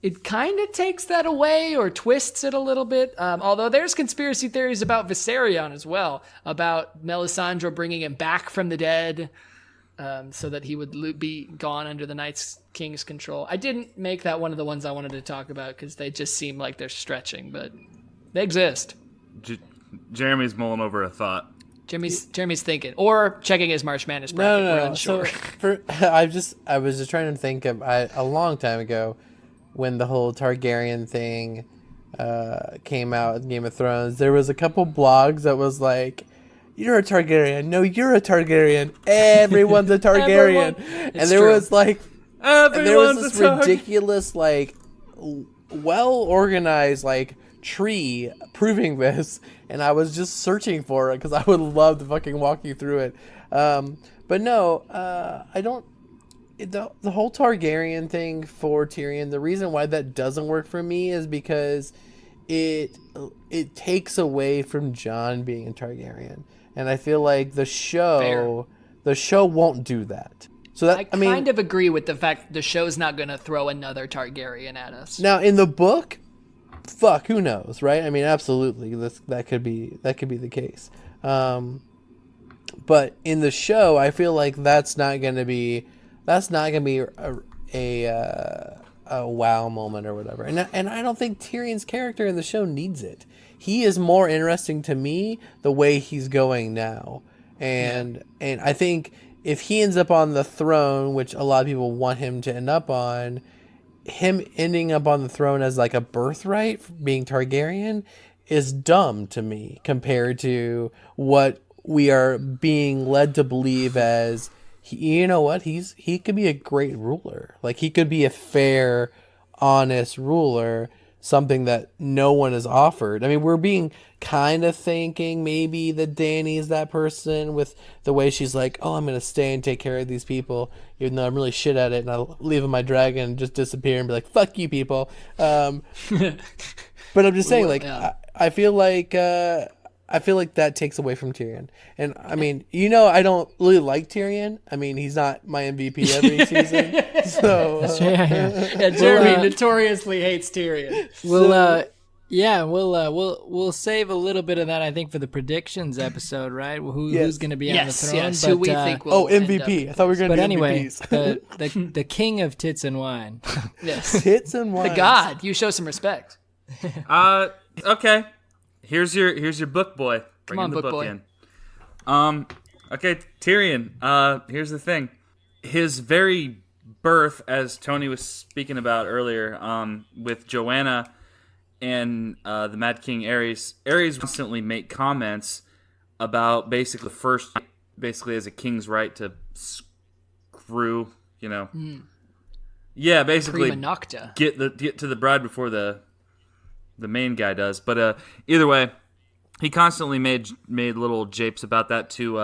it kind of takes that away or twists it a little bit. Although there's conspiracy theories about Viserion as well, about Melisandre bringing him back from the dead, so that he would be gone under the Night's King's control. I didn't make that one of the ones I wanted to talk about because they just seem like they're stretching, but they exist. Jeremy's mulling over a thought. Jeremy's thinking, or checking his March Madness bracket. No. We're unsure. So I was just trying to think of a long time ago when the whole Targaryen thing came out in Game of Thrones. There was a couple blogs that was like, "You're a Targaryen. No, you're a Targaryen. Everyone's a Targaryen." And there was like, there was this ridiculous, like, well organized, like, tree proving this, and I was just searching for it because I would love to fucking walk you through it. But no, I don't. The whole Targaryen thing for Tyrion, the reason why that doesn't work for me is because it takes away from Jon being a Targaryen. And I feel like the show won't do that. So that I kind of agree with the fact that the show's not going to throw another Targaryen at us. Now in the book, fuck, who knows, right? I mean, absolutely, that could be the case. But in the show, I feel like that's not going to be a wow moment or whatever. And I don't think Tyrion's character in the show needs it. He is more interesting to me the way he's going now. And I think if he ends up on the throne, which a lot of people want him to end up on, him ending up on the throne as like a birthright, being Targaryen, is dumb to me compared to what we are being led to believe as, you know what, he could be a great ruler. Like, he could be a fair, honest ruler, something that no one has offered. I mean, we're being kind of thinking maybe that Dany's that person with the way she's like, oh, I'm going to stay and take care of these people, even though I'm really shit at it, and I'll leave my dragon and just disappear and be like, fuck you people. But I'm just saying, like, yeah. I feel like that takes away from Tyrion. And, I mean, I don't really like Tyrion. I mean, he's not my MVP every season. So, Jeremy notoriously hates Tyrion. We'll save a little bit of that, I think, for the predictions episode, right? Who's going to be on the throne? Yes, who we think will MVP. I thought we were going to do anyway, MVPs. the king of tits and wine. Yes. Tits and wine. The god. You show some respect. Okay. Here's your book boy. Come on, book boy. In. Okay, Tyrion. Here's the thing. His very birth, as Tony was speaking about earlier, with Joanna and the Mad King Aerys constantly make comments about basically as a king's right to screw, Yeah, basically Prima nocta. Get to the bride before the main guy does. But either way, he constantly made little japes about that to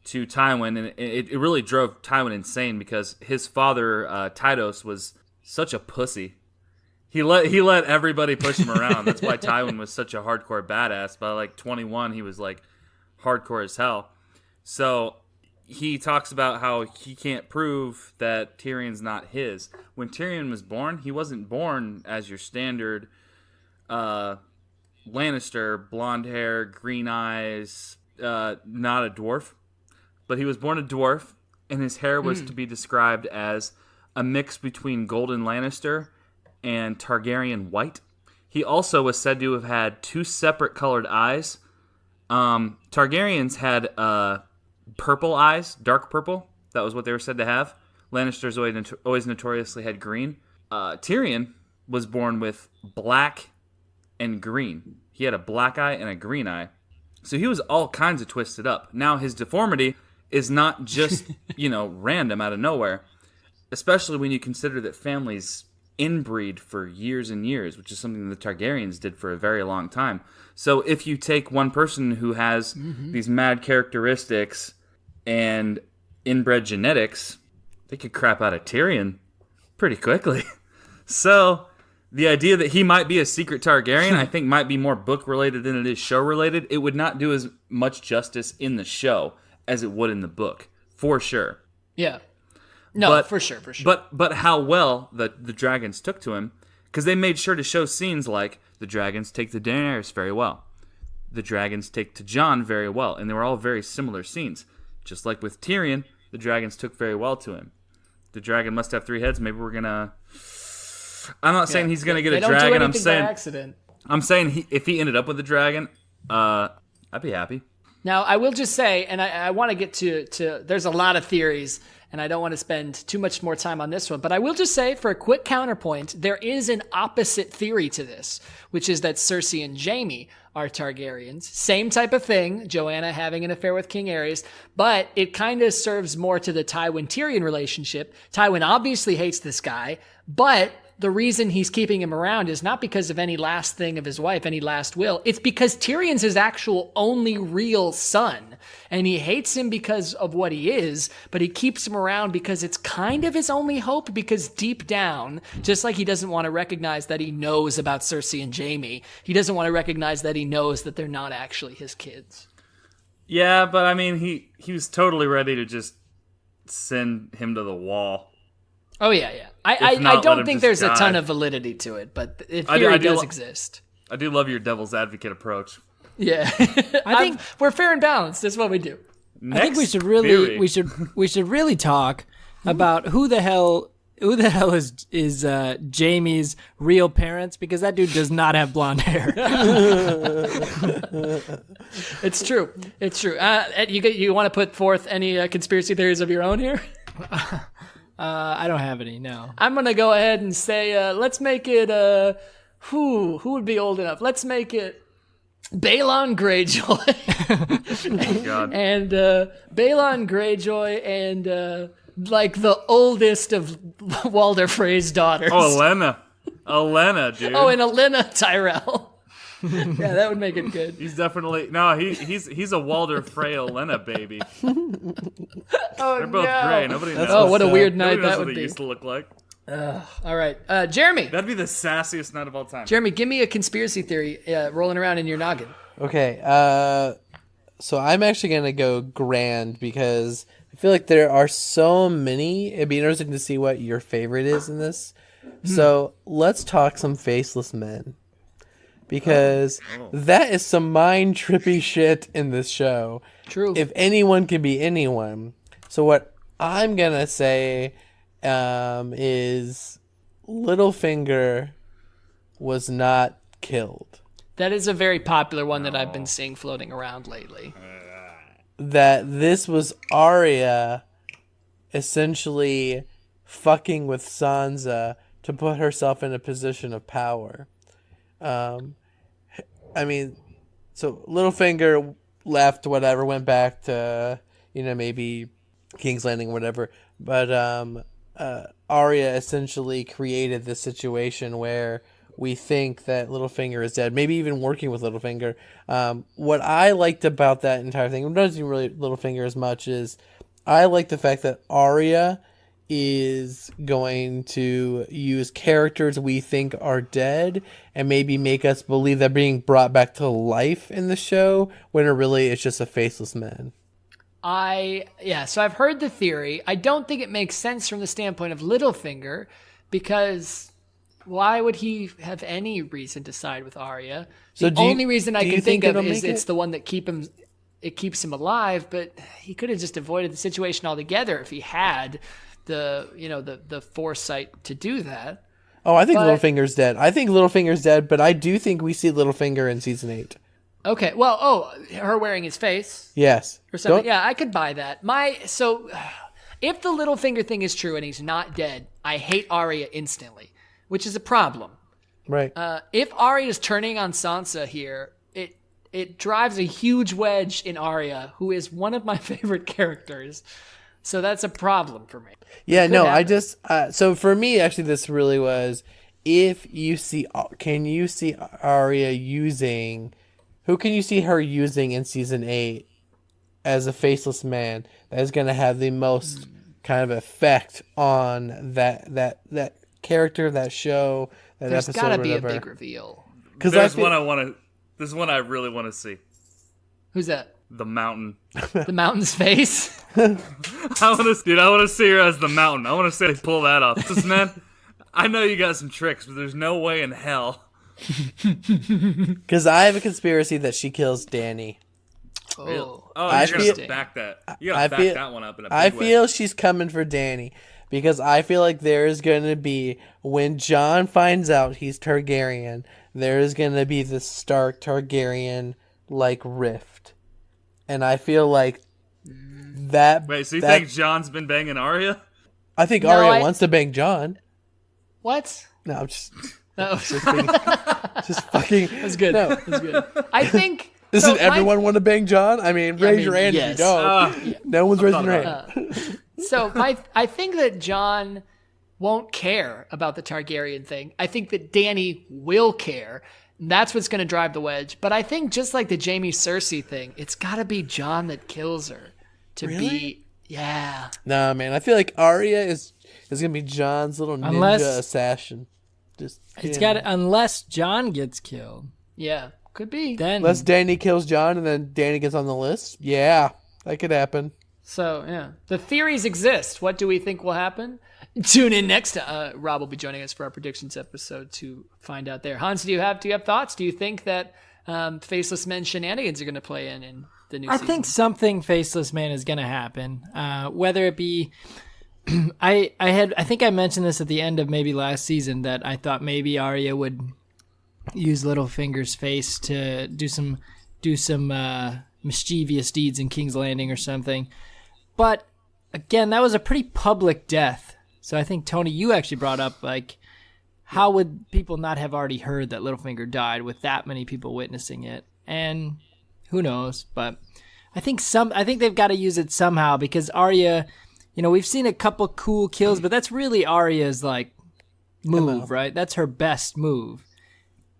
Tywin, and it really drove Tywin insane because his father Tydos was such a pussy. He let everybody push him around. That's why Tywin was such a hardcore badass. By like 21, he was like hardcore as hell. So he talks about how he can't prove that Tyrion's not his. When Tyrion was born, he wasn't born as your standard Lannister, blonde hair, green eyes, not a dwarf. But he was born a dwarf, and his hair was to be described as a mix between Golden Lannister and Targaryen white. He also was said to have had 2 separate colored eyes. Targaryens had purple eyes, dark purple. That was what they were said to have. Lannisters always notoriously had green. Tyrion was born with black and green. He had a black eye and a green eye. So he was all kinds of twisted up. Now, his deformity is not just, random out of nowhere, especially when you consider that families inbreed for years and years, which is something the Targaryens did for a very long time. So if you take one person who has these mad characteristics and inbred genetics, they could crap out of Tyrion pretty quickly. So the idea that he might be a secret Targaryen, I think, might be more book-related than it is show-related. It would not do as much justice in the show as it would in the book, for sure. Yeah. No, for sure. But how well the dragons took to him, because they made sure to show scenes like the dragons take to Daenerys very well. The dragons take to Jon very well, and they were all very similar scenes. Just like with Tyrion, the dragons took very well to him. The dragon must have 3 heads. Maybe we're gonna... I'm not saying he's gonna get a dragon. I'm saying by accident. I'm saying if he ended up with a dragon, I'd be happy. Now, I will just say, and I want to get to there's a lot of theories, and I don't want to spend too much more time on this one, but I will just say, for a quick counterpoint, there is an opposite theory to this, which is that Cersei and Jaime are Targaryens. Same type of thing, Joanna having an affair with King Aerys, but it kind of serves more to the Tywin-Tyrion relationship. Tywin obviously hates this guy, but the reason he's keeping him around is not because of any last thing of his wife, any last will. It's because Tyrion's his actual only real son. And he hates him because of what he is, but he keeps him around because it's kind of his only hope, because deep down, just like he doesn't want to recognize that he knows about Cersei and Jaime, he doesn't want to recognize that he knows that they're not actually his kids. Yeah, but I mean, he was totally ready to just send him to the wall. Oh, yeah. I don't think there's a ton of validity to it, but the theory does exist. I do love your devil's advocate approach. Yeah. I think we're fair and balanced. That's what we do. I think we should really talk about who the hell is Jaime's real parents, because that dude does not have blonde hair. It's true. You want to put forth any conspiracy theories of your own here? I don't have any, no. I'm going to go ahead and say, let's make it, who would be old enough? Let's make it Balon Greyjoy. Oh, God. And Balon Greyjoy and like the oldest of Walder Frey's daughters. Oh, Olenna, dude. Oh, and Olenna Tyrell. Yeah, that would make it good. He's definitely he's a Walder Frey Olenna baby. Oh, they're both gray. Nobody knows. Oh, what a weird night Nobody knows that what would they be. used to look like. All right, Jeremy. That'd be the sassiest night of all time. Jeremy, give me a conspiracy theory rolling around in your noggin. Okay, so I'm actually going to go grand because I feel like there are so many. It'd be interesting to see what your favorite is in this. So let's talk some faceless men. Because that is some mind trippy shit in this show. True. If anyone can be anyone. So what I'm going to say is Littlefinger was not killed. That is a very popular one that I've been seeing floating around lately. That this was Arya essentially fucking with Sansa to put herself in a position of power. I mean, so Littlefinger left, whatever, went back to, maybe King's Landing, whatever. But Arya essentially created this situation where we think that Littlefinger is dead, maybe even working with Littlefinger. What I liked about that entire thing, it doesn't really Littlefinger as much, is I like the fact that Arya is going to use characters we think are dead and maybe make us believe they're being brought back to life in the show when really it's just a faceless man. So I've heard the theory. I don't think it makes sense from the standpoint of Littlefinger, because why would he have any reason to side with Arya? The only reason I can think of is it's the one that keeps him alive, but he could have just avoided the situation altogether if he had the foresight to do that. Oh, I think But- Littlefinger's dead. I think Littlefinger's dead, but I do think we see Littlefinger in season 8. Okay, well, her wearing his face Yes. or something. Don't- Yeah, I could buy that. So, if the Littlefinger thing is true and he's not dead, I hate Arya instantly, which is a problem. Right. If Arya is turning on Sansa here, it drives a huge wedge in Arya, who is one of my favorite characters. So that's a problem for me. Yeah, no, I happen. just so for me actually this really was if you see can you see Arya using who can you see her using in season 8 as a faceless man that is going to have the most kind of effect on that character, that show, that There's episode, got to be a whatever. big reveal. Because There's one I want to. There's one I really want to see. Who's that? The Mountain. The mountain's face? I want to see her as the Mountain. I want to see they pull that off. Just man, I know you got some tricks, but there's no way in hell. Because I have a conspiracy that she kills Dany. Oh, Oh, I you're gonna feel- back that. You I gotta back feel- that one up in a big I way. feel she's coming for Dany because I feel like there is going to be when Jon finds out he's Targaryen, there is going to be this Stark Targaryen like rift, and I feel like that. Wait, so you that- think John's been banging Arya? I think No, Arya I- wants to bang Jon. what? No, I'm just No, just fucking. that's good. No. That's good. I think. Doesn't so everyone want to bang Jon? I mean, raise your hand yes. if you don't. No one's raising their hand. So I think that Jon won't care about the Targaryen thing. I think that Dany will care. And that's what's going to drive the wedge. But I think just like the Jaime Cersei thing, it's got to be Jon that kills her to Really? be. Yeah. Nah, man, I feel like Arya is gonna be Jon's little ninja Unless- assassin. Just It's you know. got unless John gets killed, Yeah. Could be. then Unless Dany kills Jon and then Dany gets on the list. Yeah, that could happen. So, yeah. The theories exist. What do we think will happen? Tune in next time. Rob will be joining us for our predictions episode to find out there. Hans, do you have thoughts? Do you think that Faceless Men shenanigans are going to play in the new I season? think something Faceless Man is going to happen. Whether it be, I think I mentioned this at the end of maybe last season that I thought maybe Arya would use Littlefinger's face to do some mischievous deeds in King's Landing or something. But again, that was a pretty public death. So I think Tony, you actually brought up like, how would people not have already heard that Littlefinger died with that many people witnessing it? And who knows? But I think they've got to use it somehow because Arya, we've seen a couple cool kills, but that's really Arya's like move, right? That's her best move.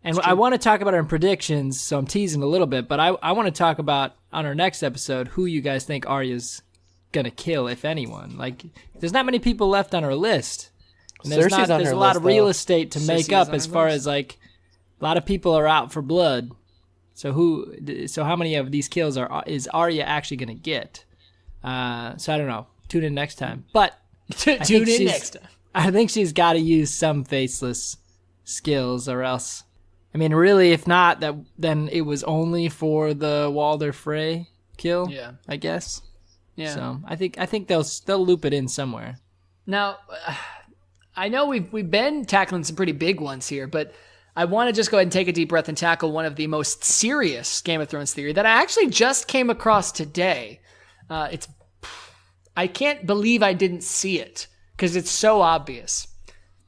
And I want to talk about our predictions, so I'm teasing a little bit, but I want to talk about on our next episode who you guys think Arya's gonna kill, if anyone. Like, there's not many people left on her list. And there's Cersei's on there's her a lot list, of real though. estate to make Cersei's up on as her far list. as like a lot of people are out for blood. So how many of these kills is Arya actually gonna get? So I don't know. Tune in next time. But Tune in she's- next time. I think she's got to use some faceless skills, or else. I mean, really, if not, then it was only for the Walder Frey kill. Yeah. I guess. Yeah. So I think they'll loop it in somewhere. Now, I know we've been tackling some pretty big ones here, but I want to just go ahead and take a deep breath and tackle one of the most serious Game of Thrones theory that I actually just came across today. I can't believe I didn't see it because it's so obvious.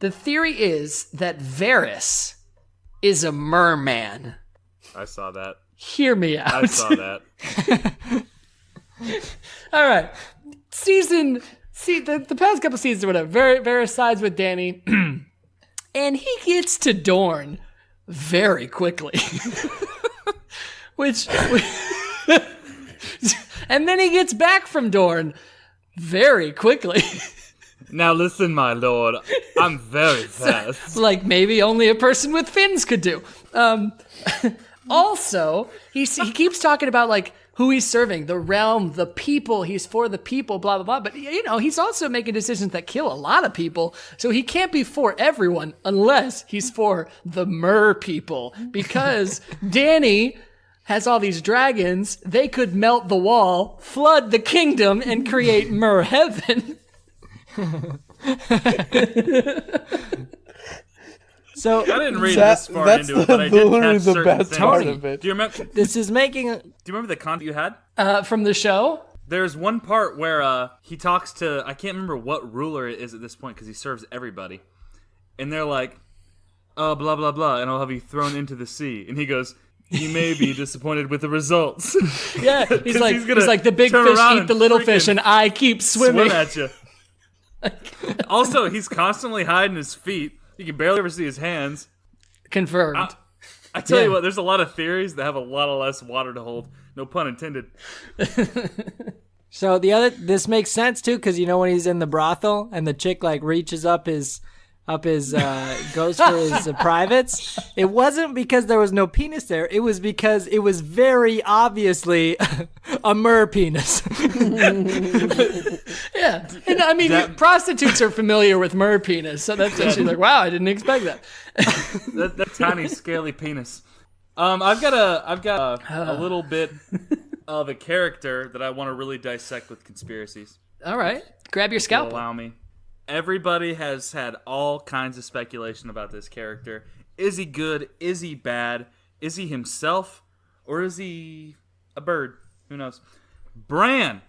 The theory is that Varys is a merman. I saw that. Hear me out. I saw that. All right. The past couple seasons or whatever, Varys sides with Dany, and he gets to Dorne very quickly. which and then he gets back from Dorne very quickly. Now listen, my lord. I'm very fast. Like maybe only a person with fins could do. Also, he keeps talking about like who he's serving, the realm, the people. He's for the people, blah blah blah. But he's also making decisions that kill a lot of people. So he can't be for everyone unless he's for the mer people. Because Dany has all these dragons. They could melt the wall, flood the kingdom, and create mer heaven. So I didn't read this far that's into it, but I did literally catch the certain best things. part of it. Do you remember? Do this is making. you remember the content you had? From the show? There's one part where he talks to, I can't remember what ruler it is at this point because he serves everybody, and they're like, blah blah blah, and I'll have you thrown into the sea, and he goes, you may be disappointed with the results. Yeah, he's like, gonna the big turn fish around eat and the little freaking fish, and I keep swimming. Swim at you. Also, he's constantly hiding his feet. You can barely ever see his hands. Confirmed. I tell Yeah. you what, there's a lot of theories that have a lot of less water to hold. No pun intended. So this makes sense too, because when he's in the brothel and the chick like reaches up his goes for his privates. It wasn't because there was no penis there. It was because it was very obviously a mer penis. Yeah, and I mean, prostitutes are familiar with mer penis, so that's actually like, wow, I didn't expect that. that tiny scaly penis. I've got a little bit of a character that I want to really dissect with conspiracies. All right, grab your Will scalpel. allow me. Everybody has had all kinds of speculation about this character. Is he good? Is he bad? Is he himself? Or is he a bird? Who knows? Bran.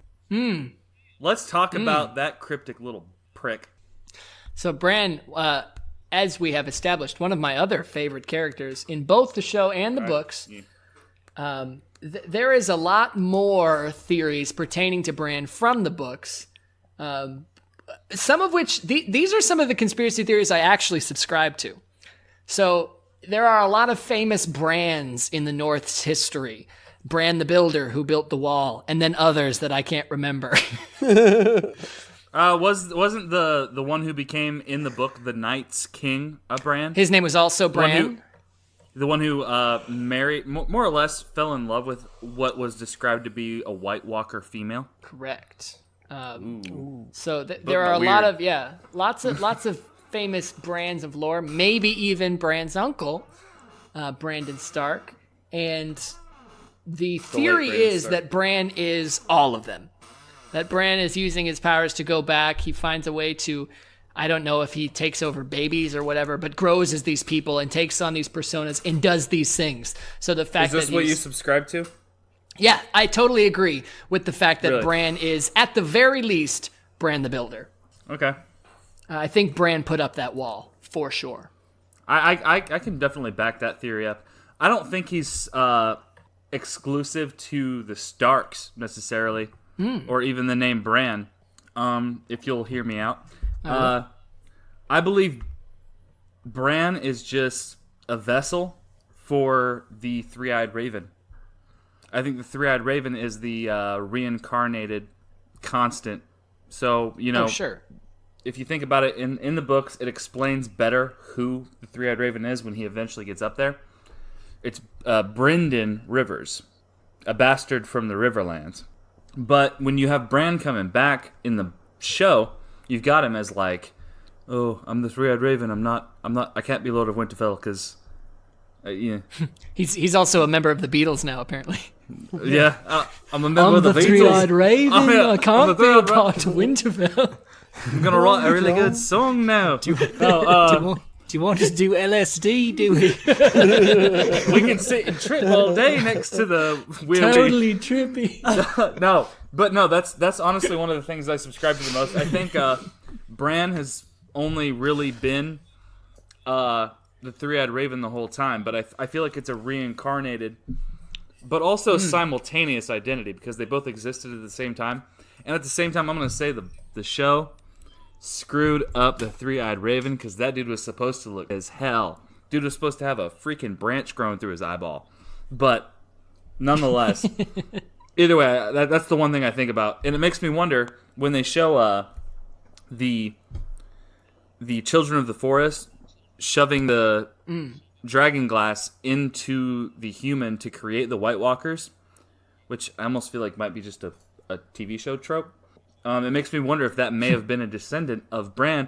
Let's talk about that cryptic little prick. So Bran, as we have established, one of my other favorite characters in both the show and the books. Yeah. There is a lot more theories pertaining to Bran from the books. Some of which, these are some of the conspiracy theories I actually subscribe to. So there are a lot of famous Brans in the North's history. Bran the Builder, who built the wall, and then others that I can't remember. Wasn't the one who became in the book the Night's King a Bran? His name was also Bran. The one who married, more or less, fell in love with what was described to be a White Walker female. Correct. So there are a lot of lots of famous Brans of lore. Maybe even Bran's uncle, Brandon Stark, and the theory Brandon is Stark. that Bran is all of them. That Bran is using his powers to go back. He finds a way to, I don't know if he takes over babies or whatever, but grows as these people and takes on these personas and does these things. So the fact Is this that what he's, you subscribe to? yeah, I totally agree with the fact that Really? Bran is, at the very least, Bran the Builder. Okay. I think Bran put up that wall, for sure. I can definitely back that theory up. I don't think he's exclusive to the Starks, necessarily, or even the name Bran, if you'll hear me out. I believe Bran is just a vessel for the Three-Eyed Raven. I think the Three-Eyed Raven is the reincarnated constant. So, Oh, sure. if you think about it, in the books, it explains better who the Three-Eyed Raven is when he eventually gets up there. It's Brynden Rivers, a bastard from the Riverlands. But when you have Bran coming back in the show, you've got him as like, oh, I'm the Three-Eyed Raven. I can't be Lord of Winterfell because, yeah. He's also a member of the Beatles now, apparently. Yeah, I'm a member I'm of the the Beatles. Three-Eyed Raven. I'm I I'm can't the be a Three-Eyed part of Winterfell. I'm gonna write a really good song now. Do you want to do LSD, do we? We can sit and trip all day next to the wheel. Totally trippy. No, that's honestly one of the things I subscribe to the most. I think Bran has only really been the Three-Eyed Raven the whole time, but I feel like it's a reincarnated, but also simultaneous identity because they both existed at the same time. And at the same time, I'm going to say the show screwed up the Three-Eyed Raven because that dude was supposed to look as hell. Dude was supposed to have a freaking branch growing through his eyeball. But nonetheless, either way, that's the one thing I think about. And it makes me wonder when they show the Children of the Forest shoving the dragon glass into the human to create the White Walkers, which I almost feel like might be just a TV show trope. It makes me wonder if that may have been a descendant of Bran,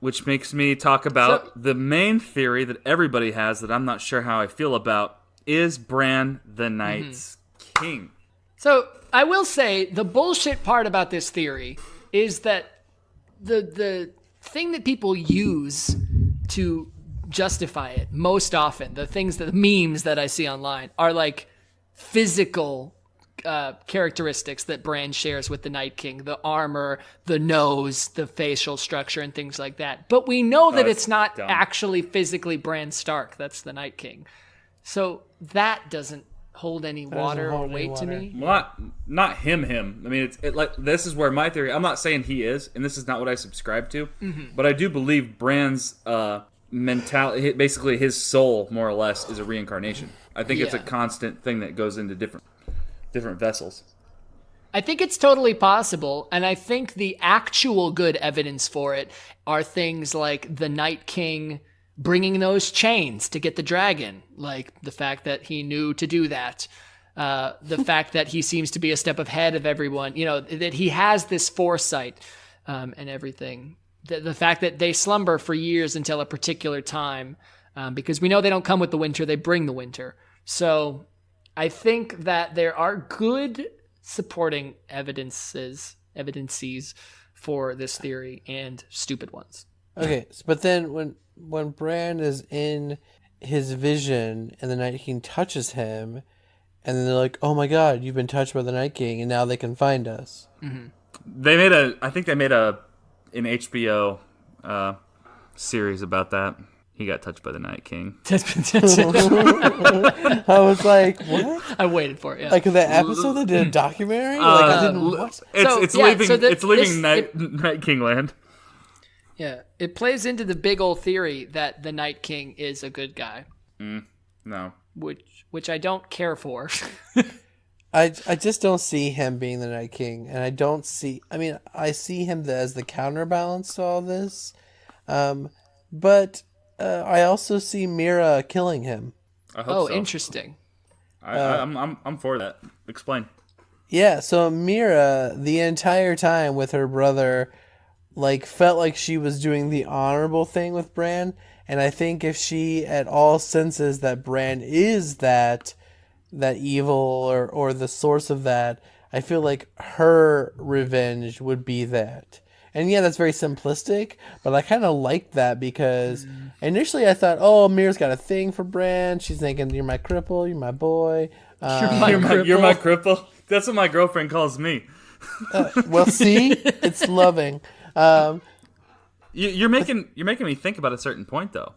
which makes me talk about the main theory that everybody has that I'm not sure how I feel about. Is Bran the Night's King? So I will say the bullshit part about this theory is that the thing that people use to justify it most often. The memes that I see online are like physical characteristics that Bran shares with the Night King, the armor, the nose, the facial structure, and things like that. But we know that it's not dumb. actually physically Bran Stark. That's the Night King. So that doesn't hold any water or weight to me. Well, not him. I mean, it's like this is where my theory. I'm not saying he is, and this is not what I subscribe to, but I do believe Bran's mentality, basically his soul, more or less, is a reincarnation. I think it's a constant thing that goes into different vessels. I think it's totally possible, and I think the actual good evidence for it are things like the Night King bringing those chains to get the dragon, like the fact that he knew to do that, the fact that he seems to be a step ahead of everyone, that he has this foresight and everything. The fact that they slumber for years until a particular time, because we know they don't come with the winter, they bring the winter. So I think that there are good supporting evidences for this theory and stupid ones. Okay, but then when Bran is in his vision and the Night King touches him, and then they're like, "Oh my God, you've been touched by the Night King, and now they can find us." Mm-hmm. I think they made an HBO series about that. He got touched by the Night King. I was like, "What?" I waited for it. Yeah. Like that episode they did a documentary. I didn't watch. It's leaving Night King land. Yeah, it plays into the big old theory that the Night King is a good guy. No. Which I don't care for. I just don't see him being the Night King, and I see him as the counterbalance to all this, but I also see Mira killing him. I hope so. Interesting. I'm for that. Explain. Yeah, so Mira the entire time with her brother, felt like she was doing the honorable thing with Bran, and I think if she at all senses that Bran is that evil or the source of that, I feel like her revenge would be that. And yeah, that's very simplistic, but I kind of like that because initially I thought, oh, Mira's got a thing for Bran. She's thinking, you're my cripple, you're my boy. You're my cripple. That's what my girlfriend calls me. Well, see, it's loving. You're making me think about a certain point, though.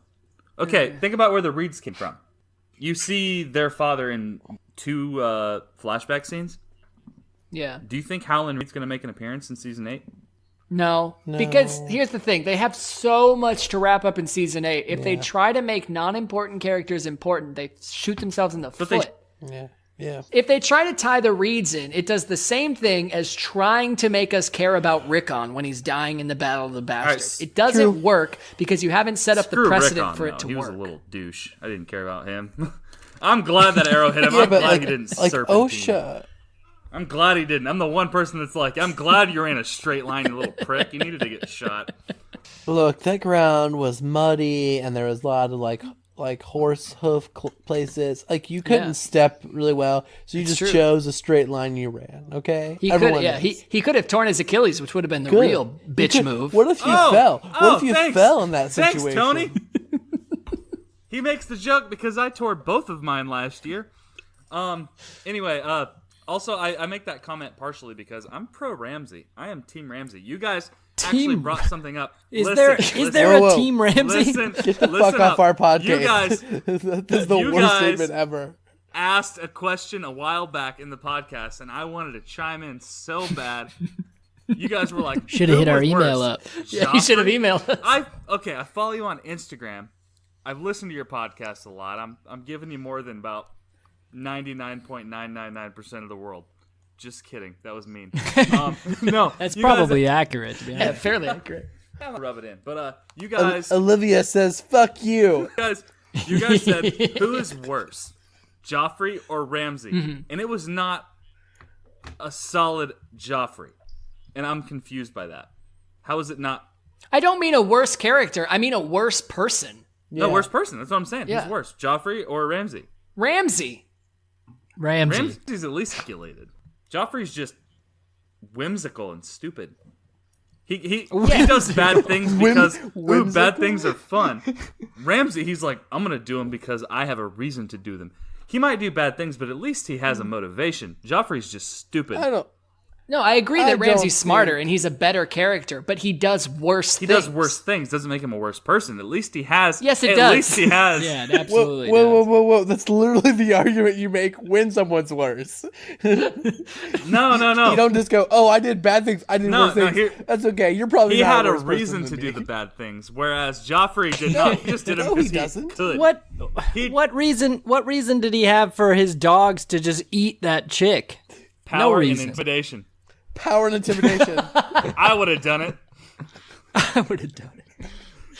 Okay, think about where the Reeds came from. You see their father in 2 flashback scenes. Yeah. Do you think Howland Reed's going to make an appearance in season 8? No, because here's the thing. They have so much to wrap up in season 8. If they try to make non-important characters important, they shoot themselves in the foot. Yeah. If they try to tie the Reeds in, it does the same thing as trying to make us care about Rickon when he's dying in the Battle of the Bastards. It doesn't work because you haven't set up the precedent Rickon, for it to work. He was work. a little douche. I didn't care about him. I'm glad that arrow hit him. I'm glad he didn't serpentine. OSHA. I'm glad he didn't. I'm the one person that's like, I'm glad you ran a straight line, you little prick. You needed to get shot. Look, that ground was muddy, and there was a lot of like horse hoof places. You couldn't step really well, so you just chose a straight line you ran. Okay, he could have torn his Achilles, which would have been the real bitch move. What if you fell? What if you fell in that situation? Thanks, Tony. He makes the joke because I tore both of mine last year. Anyway, also I make that comment partially because I'm pro Ramsay. I am Team Ramsay. You guys actually brought something up. Is there a Team Ramsay? Listen, Get the fuck off our podcast. You guys, this is the worst statement ever. Asked a question a while back in the podcast, and I wanted to chime in so bad. You guys were like, should have hit our email up. Yeah, you should have emailed us. I follow you on Instagram. I've listened to your podcast a lot. I'm giving you more than about 99.999% of the world. Just kidding. That was mean. No, that's probably accurate. To be honest. Yeah, fairly accurate. I'm gonna rub it in, but you guys. Olivia says, "Fuck you." You guys said who is worse, Joffrey or Ramsay? Mm-hmm. And it was not a solid Joffrey, and I'm confused by that. How is it not? I don't mean a worse character. I mean a worse person. Yeah. No, worse person. That's what I'm saying. Yeah. Who's worse, Joffrey or Ramsay? Ramsay. Ramsay's at least calculated. Joffrey's just whimsical and stupid. He does bad things because bad whimsical? things are fun. Ramsay, he's like, I'm gonna do them because I have a reason to do them. He might do bad things, but at least he has a motivation. Joffrey's just stupid. I don't. No, I agree I that Ramsay's don't smarter think- and he's a better character, but he does worse He things. does worse things. Doesn't make him a worse person. At least he has. Yes, it at does. least he has. Yeah, it Whoa, absolutely whoa, does. whoa, whoa! That's literally the argument you make when someone's worse. No. You don't just go, "Oh, I did bad things. I did worse things." That's okay. You're probably He not had a worse person reason than to do me. the bad things, whereas Joffrey did not. He just did them No, he because doesn't. could. What reason did he have for his dogs to just eat that chick? Power No and reason. intimidation. Power and intimidation. I would have done it. I would have done it.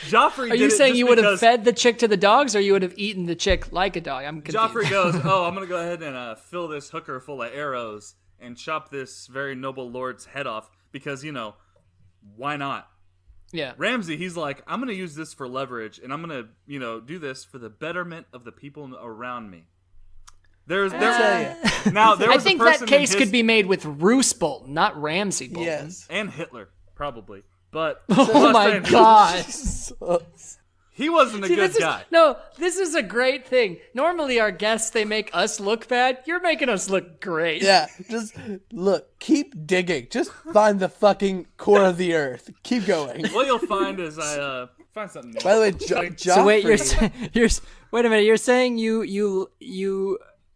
Joffrey. Are did you it saying just you would have because fed the chick to the dogs, or you would have eaten the chick like a dog? I'm confused. Joffrey goes, "Oh, I'm gonna go ahead and fill this hooker full of arrows and chop this very noble lord's head off because why not?" Yeah. Ramsay, he's like, "I'm gonna use this for leverage, and I'm gonna do this for the betterment of the people around me." Now there I was think a person that case in his, could be made with Roose Bolton, not Ramsay Bolton. Yes. and Hitler probably, but Oh my god. he wasn't a See, good guy. This is a great thing. Normally our guests, they make us look bad. You're making us look great. Yeah, just look. Keep digging. Just find the fucking core of the earth. Keep going. What you'll find is I find something new. By the way, Joffrey. So wait, wait a minute. You're saying you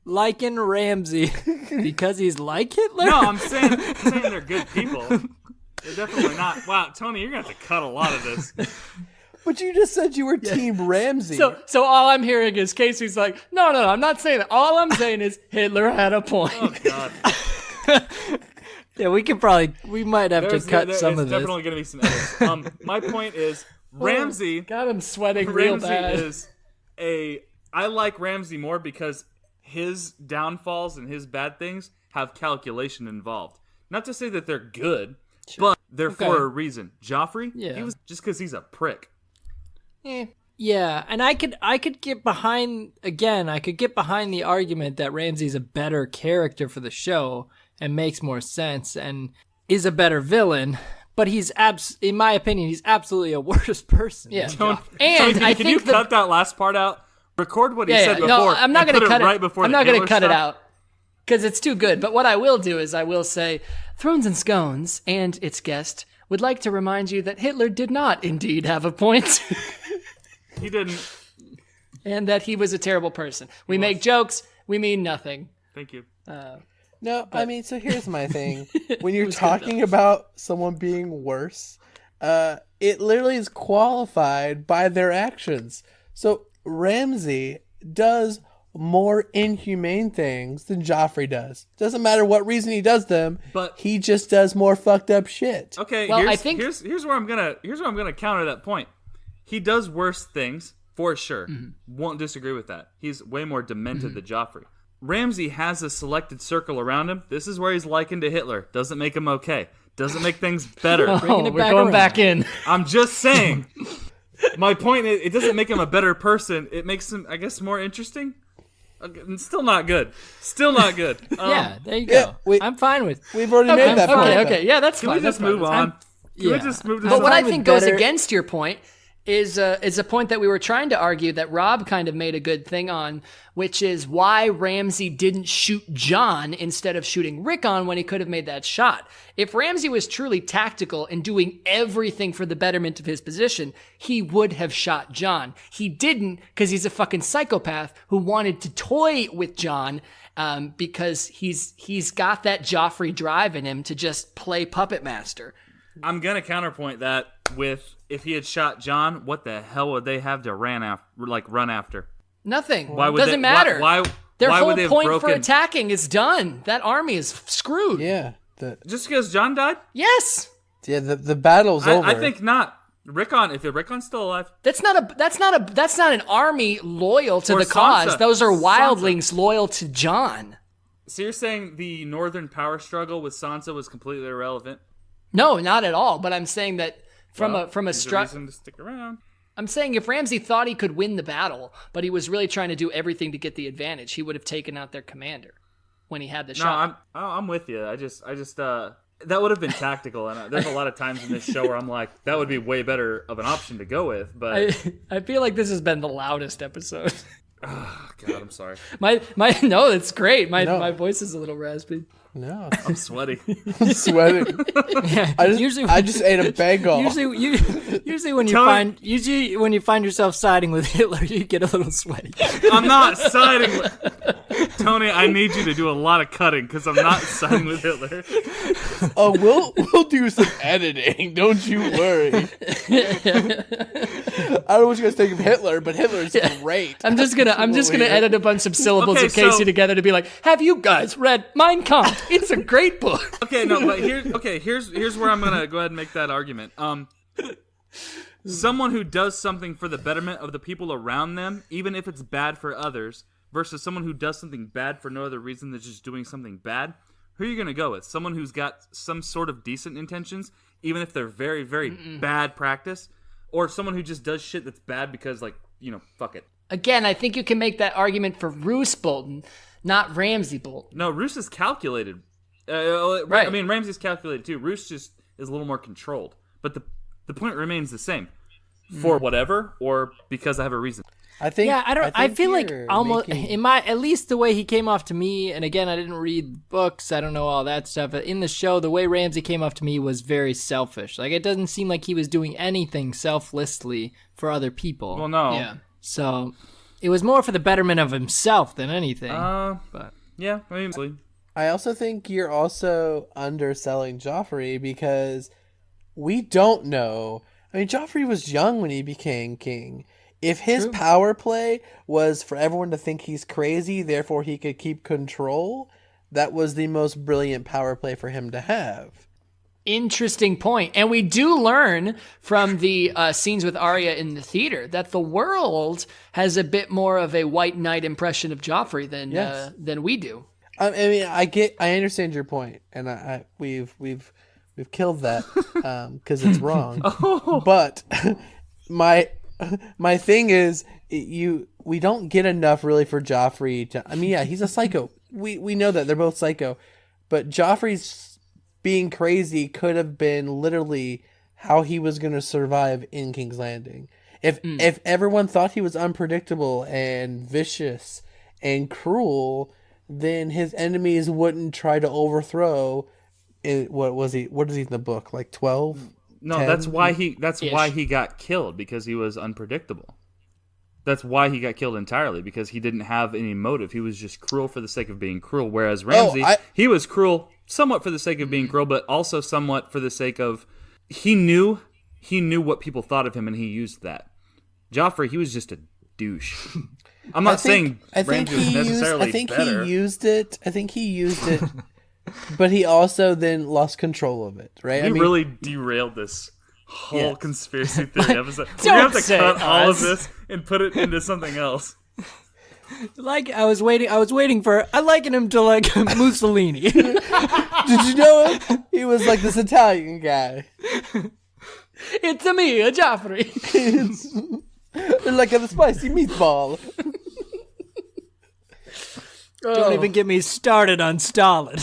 liken Ramsay because he's like Hitler? No, I'm saying they're good people. They're definitely not. Wow, Tony, you're gonna have to cut a lot of this. But you just said you were Team Ramsay. So all I'm hearing is Casey's like, no, I'm not saying that. All I'm saying is Hitler had a point. Oh God. Yeah, we might have to cut some of There's this. definitely gonna be some edits. My point is Ramsay. God, I'm sweating real Ramsay bad. is I like Ramsay more because his downfalls and his bad things have calculation involved. Not to say that they're good, but they're for a reason. Joffrey, Yeah. he was just because he's a prick. Yeah, and I could get behind the argument that Ramsay's a better character for the show and makes more sense and is a better villain, but he's in my opinion, he's absolutely a worse person. Yeah. Tony, And I can you think cut that last part out? Record what he said before. No, I'm not going to cut it right before I'm the not going to Hitler cut it stuff. out because it's too good. But what I will do is I will say, Thrones and Scones and its guest would like to remind you that Hitler did not indeed have a point, He didn't. and that he was a terrible person. We make jokes, we mean nothing. Thank you. No, I mean, so here's my thing. When you're talking about someone being worse, it literally is qualified by their actions. So Ramsay does more inhumane things than Joffrey does. Doesn't matter what reason he does them, But- he just does more fucked up shit. Okay, Well, here's, I think- here's where I'm gonna counter that point. He does worse things for sure. Won't disagree with that. He's way more demented than Joffrey. Ramsay has a selected circle around him. This is where he's likened to Hitler. Doesn't make him okay. Doesn't make things better. Oh, it we're back going around. back in. I'm just saying. My point is, it doesn't make him a better person. It makes him, I guess, more interesting. Okay, still not good. Still not good. Yeah, there you yeah, go. I'm fine with. We've already made that point. Okay, yeah, that's Can fine. we just that's fine, move that's fine. on? Can we yeah. just move to But what I fine with think goes better- against your point is a point that we were trying to argue that Rob kind of made a good thing on, which is why Ramsay didn't shoot John instead of shooting Rickon when he could have made that shot. If Ramsay was truly tactical and doing everything for the betterment of his position, he would have shot John. He didn't because he's a fucking psychopath who wanted to toy with John because he's got that Joffrey drive in him to just play puppet master. I'm gonna counterpoint that with if he had shot John, what the hell would they have to run after? Nothing. Why would Doesn't they, matter. Why Their why whole would they have point for broken? attacking is done. That army is screwed. Yeah. Just because John died? Yes. The battle's over. I think not. Rickon, if Rickon's still alive, That's not an army loyal to Or the cause. Sansa. Those are Sansa. wildlings loyal to John. so you're saying the northern power struggle with Sansa was completely irrelevant? No, not at all. But I'm saying that from a There's structure. reason to stick around. I'm saying if Ramsay thought he could win the battle, but he was really trying to do everything to get the advantage, he would have taken out their commander when he had the No, shot. I'm with you. I just That would have been tactical, and there's a lot of times in this show where I'm like, that would be way better of an option to go with. But I feel like this has been the loudest episode. oh God, I'm sorry. My no, it's great. My No. my voice is a little raspy. No, I'm sweaty. I'm sweating. Yeah, I just ate a bagel. Usually when you find yourself siding with Hitler, you get a little sweaty. I'm not siding with Tony. I need you to do a lot of cutting because I'm not siding with Hitler. Oh, we'll do some editing. Don't you worry. I don't know what you guys think of Hitler, but Hitler's great. I'm just gonna edit a bunch of syllables Okay, of Casey so- together to be like, have you guys read Mein Kampf? It's a great book. Okay, no, but here's where I'm gonna go ahead and make that argument. Someone who does something for the betterment of the people around them, even if it's bad for others, versus someone who does something bad for no other reason than just doing something bad. Who are you gonna go with? Someone who's got some sort of decent intentions, even if they're very, very bad practice, or someone who just does shit that's bad because, like, fuck it. Again, I think you can make that argument for Roose Bolton, not Ramsey Bolton. No, Roose is calculated. Right. Right. I mean, Ramsey's calculated too. Roose just is a little more controlled. But the point remains the same. For whatever, or because I have a reason. I think. Yeah, I feel like you're almost making- at least the way he came off to me, and again, I didn't read books, I don't know all that stuff. But in the show, the way Ramsey came off to me was very selfish. Like, it doesn't seem like he was doing anything selflessly for other people. Well, no. Yeah. So it was more for the betterment of himself than anything. But Yeah, I mean, mostly. I also think you're also underselling Joffrey because we don't know. I mean, Joffrey was young when he became king. If his power play was for everyone to think he's crazy, therefore he could keep control, that was the most brilliant power play for him to have. Interesting point. And we do learn from the scenes with Arya in the theater that the world has a bit more of a white knight impression of Joffrey than we do. I mean, I understand your point, and we've killed that because it's wrong. But my thing is, we don't get enough really for Joffrey to. I mean, yeah, he's a psycho. We know that they're both psycho, but Joffrey's being crazy could have been literally how he was going to survive in King's Landing. If everyone thought he was unpredictable and vicious and cruel, then his enemies wouldn't try to overthrow. What is he in the book? Like 12? No, 10? that's why he got killed, because he was unpredictable. That's why he got killed entirely, because he didn't have any motive. He was just cruel for the sake of being cruel. Whereas Ramsay, he was cruel somewhat for the sake of being cruel, but also somewhat for the sake of he knew what people thought of him, and he used that. Joffrey, he was just a douche. I'm not saying Ramsay was necessarily better. I think he used it, but he also then lost control of it, right? We really derailed this whole conspiracy theory episode. We're Don't going to have to say cut all of us. this and put it into something else. like I was waiting for. I liken him to like Mussolini. Did you know him? He was like this Italian guy. It's me, a Joffrey. Like a spicy meatball. Don't even get me started on Stalin.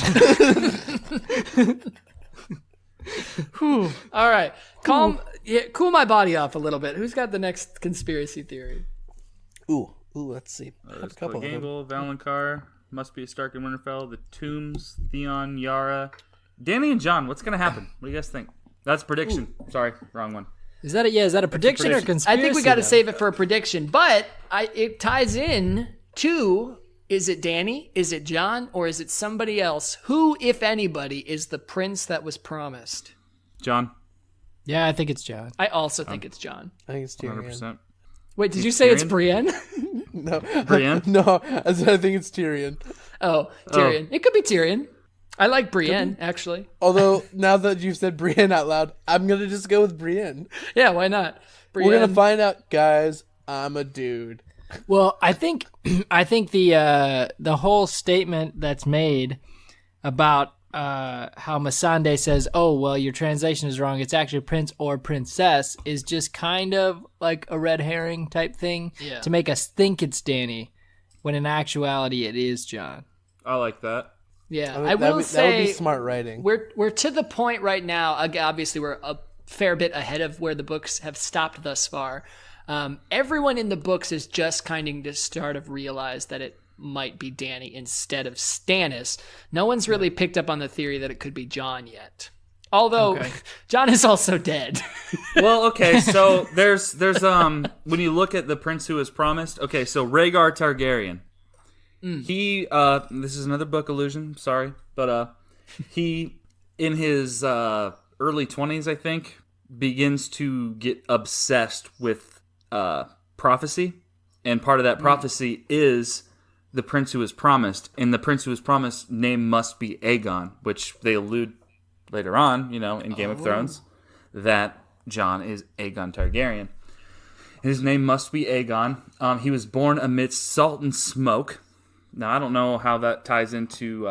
All right. Cool my body off a little bit. Who's got the next conspiracy theory? Ooh, let's see. I have a couple of them. Gangle, Valonqar, must be Stark and Winterfell, the Tombs, Theon, Yara, Danny and Jon. What's gonna happen? What do you guys think? That's prediction. Sorry, wrong one. Is that a prediction or conspiracy? I think we got to though? save it for a prediction, but it ties in to, is it Danny, is it Jon, or is it somebody else? Who, if anybody, is the prince that was promised? Jon, Yeah, I think it's Jon. I also think it's Jon. I think it's Tyrion. 100%. Wait, did you say it's Brienne? No, Brienne? no, I think it's Tyrion. Oh, Tyrion. It could be Tyrion. I like Brienne, actually. Although now that you've said Brienne out loud, I'm gonna just go with Brienne. Yeah, why not? Brienne. We're gonna find out, guys. I'm a dude. Well, I think the whole statement that's made about how Missandei says, "Oh, well, your translation is wrong. It's actually prince or princess," is just kind of like a red herring type thing to make us think it's Danny, when in actuality it is Jon. I like that. Yeah, mean, I will that say would be smart writing. we're to the point right now. Obviously, we're a fair bit ahead of where the books have stopped thus far. Everyone in the books is just kind of to start of realize that it might be Danny instead of Stannis. No one's really picked up on the theory that it could be Jon yet. Although Jon is also dead. Well, okay, so there's when you look at the prince who is promised. Okay, so Rhaegar Targaryen. He this is another book allusion. Sorry, but he in his early 20s, I think, begins to get obsessed with prophecy, and part of that prophecy is the prince who is promised, and the prince who is promised name must be Aegon, which they allude later on, in Game of Thrones, that Jon is Aegon Targaryen. His name must be Aegon. He was born amidst salt and smoke. Now, I don't know how that ties into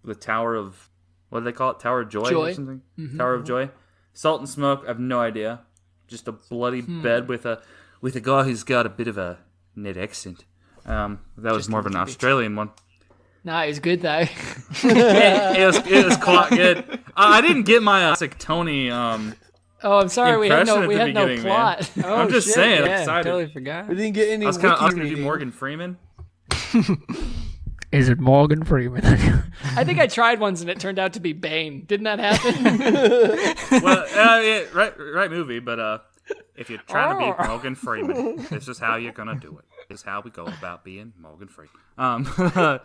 the Tower of, what do they call it? Tower of Joy? Or something? Mm-hmm. Tower of Joy. Salt and smoke, I have no idea. Just a bloody bed with a guy who's got a bit of a Ned accent. That was more of an Australian one. Nah, it was good though. it was quite good. I didn't get my classic Tony. Oh, I'm sorry. We had no plot. Oh, I'm just saying. I'm excited. Totally forgot. We didn't get any. I was going to do Morgan Freeman. Is it Morgan Freeman? I think I tried once and it turned out to be Bane. Didn't that happen? Well, yeah, right movie. But if you're trying to be Morgan Freeman, this is how you're gonna do it. This is how we go about being Morgan Freeman.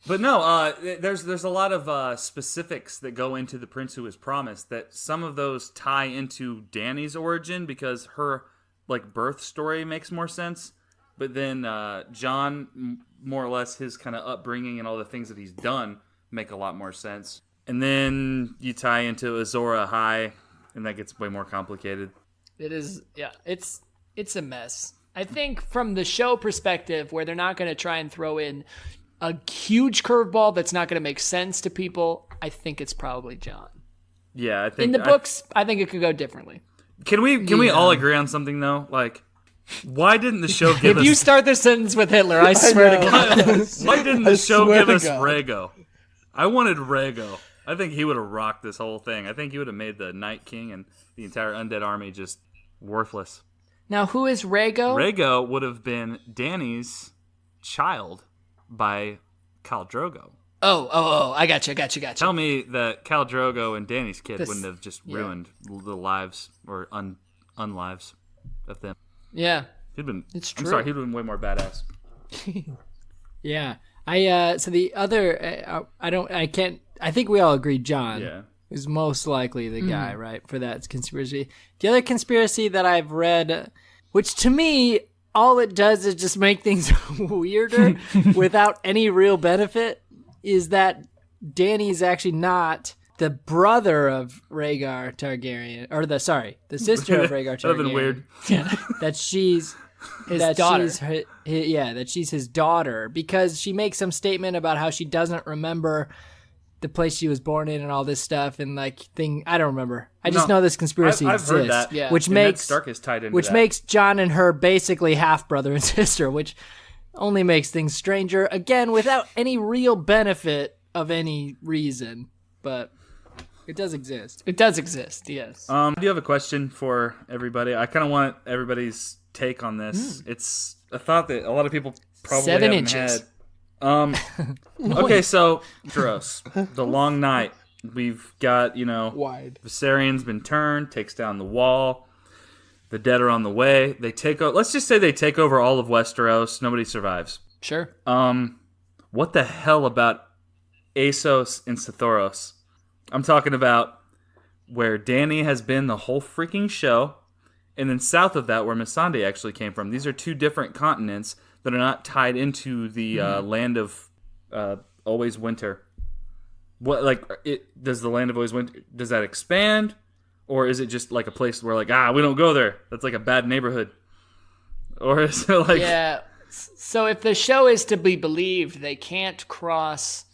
But no, there's a lot of specifics that go into the prince who is promised. That some of those tie into Dany's origin because her birth story makes more sense. But then Jon, more or less, his kind of upbringing and all the things that he's done make a lot more sense. And then you tie into Azor Ahai, and that gets way more complicated. It is, yeah. It's a mess. I think from the show perspective, where they're not going to try and throw in a huge curveball that's not going to make sense to people, I think it's probably Jon. Yeah, I think in the books, I think it could go differently. Can we all agree on something though? Why didn't the show give us... If you start the sentence with Hitler, I swear to God. Why didn't the show give us Rhaego? I wanted Rhaego. I think he would have rocked this whole thing. I think he would have made the Night King and the entire undead army just worthless. Now, who is Rhaego? Rhaego would have been Dany's child by Khal Drogo. Oh, I got you. Tell me that Khal Drogo and Dany's kid wouldn't have just ruined the lives or unlives of them. Yeah, it's true. I'm sorry, he'd been way more badass. Yeah, so the other, I think we all agree Jon is most likely the guy, right, for that conspiracy. The other conspiracy that I've read, which to me, all it does is just make things weirder without any real benefit, is that Dany's actually not the brother of Rhaegar Targaryen, or the sister of Rhaegar Targaryen. That would have been weird. Yeah. That she's his daughter. That she's his daughter, because she makes some statement about how she doesn't remember the place she was born in and all this stuff and I don't remember. I just know this conspiracy I've exists, heard that. Yeah. which and makes Ned Stark is tied into which that. makes Jon and her basically half brother and sister, which only makes things stranger. Again, without any real benefit of any reason, but. It does exist. It does exist, yes. I do have a question for everybody. I kind of want everybody's take on this. It's a thought that a lot of people probably 7 haven't inches. had. Okay, so Westeros, the long night. We've got, Wide. Viserion's been turned, takes down the wall. The dead are on the way. They take over. Let's just say they take over all of Westeros. Nobody survives. Sure. What the hell about Essos and Sothoros? I'm talking about where Dany has been the whole freaking show, and then south of that, where Missandei actually came from. These are two different continents that are not tied into the land of always winter. What does the land of always winter? Does that expand, or is it just like a place where we don't go there? That's like a bad neighborhood, or is it Yeah. So if the show is to be believed, they cannot cross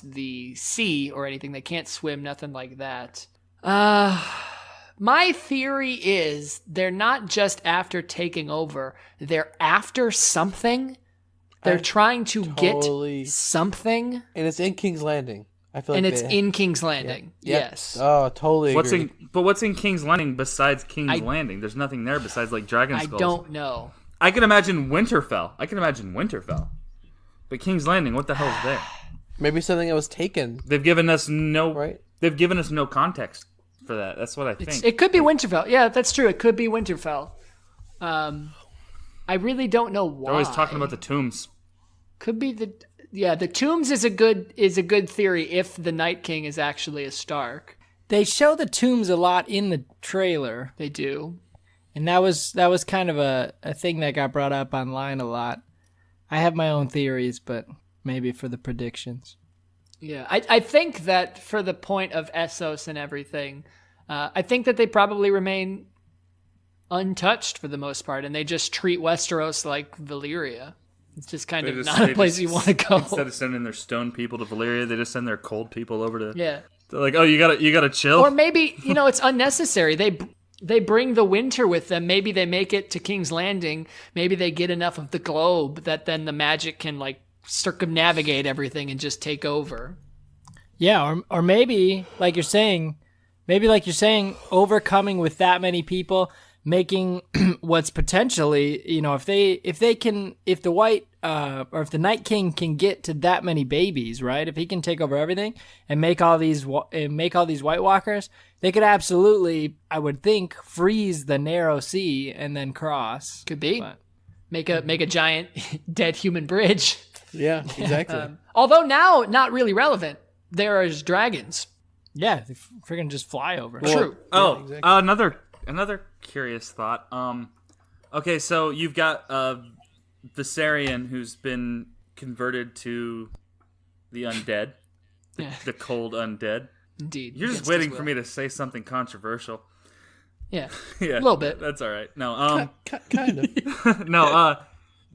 the sea or anything. They can't swim, nothing like that. My theory is they're not just after taking over, they're after something, They're trying to totally- get something, And it's in King's Landing. I feel and like it's in King's Landing. Yep. Yes. Oh, totally agree. What's in King's Landing besides King's Landing? There's nothing there besides like dragon I skulls. don't know. I can imagine Winterfell. But King's Landing, what the hell's there? Maybe something that was taken. They've given us no Right. They've given us no context for that. That's what I think. It could be Winterfell. Yeah, that's true. It could be Winterfell. I really don't know why. They're always talking about the tombs. Could be the tombs is a good theory if the Night King is actually a Stark. They show the tombs a lot in the trailer, They do. and that was kind of a thing that got brought up online a lot. I have my own theories, but maybe for the predictions. Yeah, I think that for the point of Essos and everything, I think that they probably remain untouched for the most part, and they just treat Westeros like Valyria. It's just kind of not a place you want to go. Instead of sending their stone people to Valyria, they just send their cold people over to. Yeah. They're like, oh, you gotta chill. Or maybe, it's unnecessary. They bring the winter with them. Maybe they make it to King's Landing. Maybe they get enough of the globe that then the magic can circumnavigate everything and just take over. Yeah, or maybe like you're saying, overcoming with that many people, making what's potentially, if the white or if the Night King can get to that many babies, right? If he can take over everything and make all these White Walkers, they could absolutely, I would think, freeze the narrow sea and then cross. Could be. But, Make a giant dead human bridge. Yeah, exactly. Although now not really relevant. There is dragons. yeah, they freaking just fly over. True. Oh, exactly. another curious thought. Okay, so you've got Viserion, who's been converted to the undead, the cold undead. Indeed. You're just waiting for me to say something controversial. Yeah. Yeah, A little bit. That's all right. No, Kind of. no,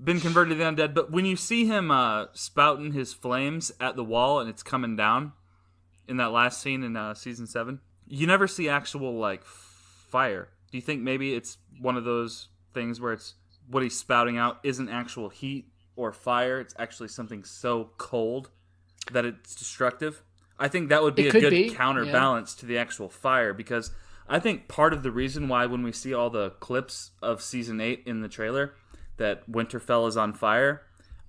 been converted to the undead. But when you see him spouting his flames at the wall and it's coming down in that last scene in season 7, you never see actual fire. Do you think maybe it's one of those things where it's what he's spouting out isn't actual heat or fire? It's actually something so cold that it's destructive. I think that would be It a could good be, counterbalance to the actual fire, because I think part of the reason why when we see all the clips of season 8 in the trailer that Winterfell is on fire,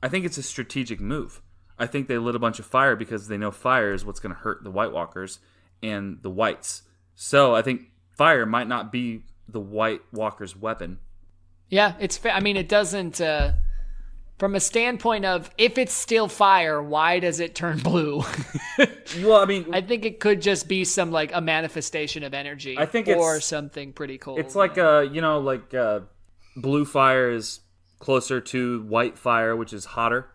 I think it's a strategic move. I think they lit a bunch of fire because they know fire is what's going to hurt the White Walkers and the Whites. So I think fire might not be the White Walker's weapon. Yeah, it's fair. I mean, it doesn't. From a standpoint of if it's still fire, why does it turn blue? Well, I mean, I think it could just be some a manifestation of energy. I think or it's something pretty cool. it's like blue fire is closer to white fire, which is hotter.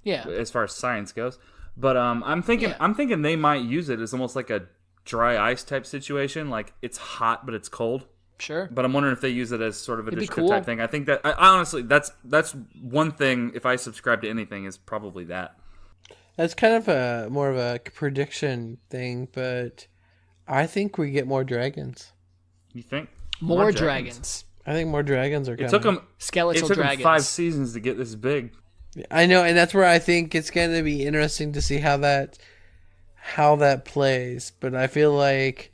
Yeah. As far as science goes. But I'm thinking they might use it as almost like a dry ice type situation. Like it's hot but it's cold. Sure. But I'm wondering if they use it as sort of a It'd be descriptive cool. type thing. I think that I honestly that's one thing. If I subscribe to anything, is probably that. That's kind of more of a prediction thing, but I think we get more dragons. You think More dragons. I think more dragons are coming. It took them Skeletal dragons. 5 seasons to get this big. I know, and that's where I think it's going to be interesting to see how that plays. But I feel like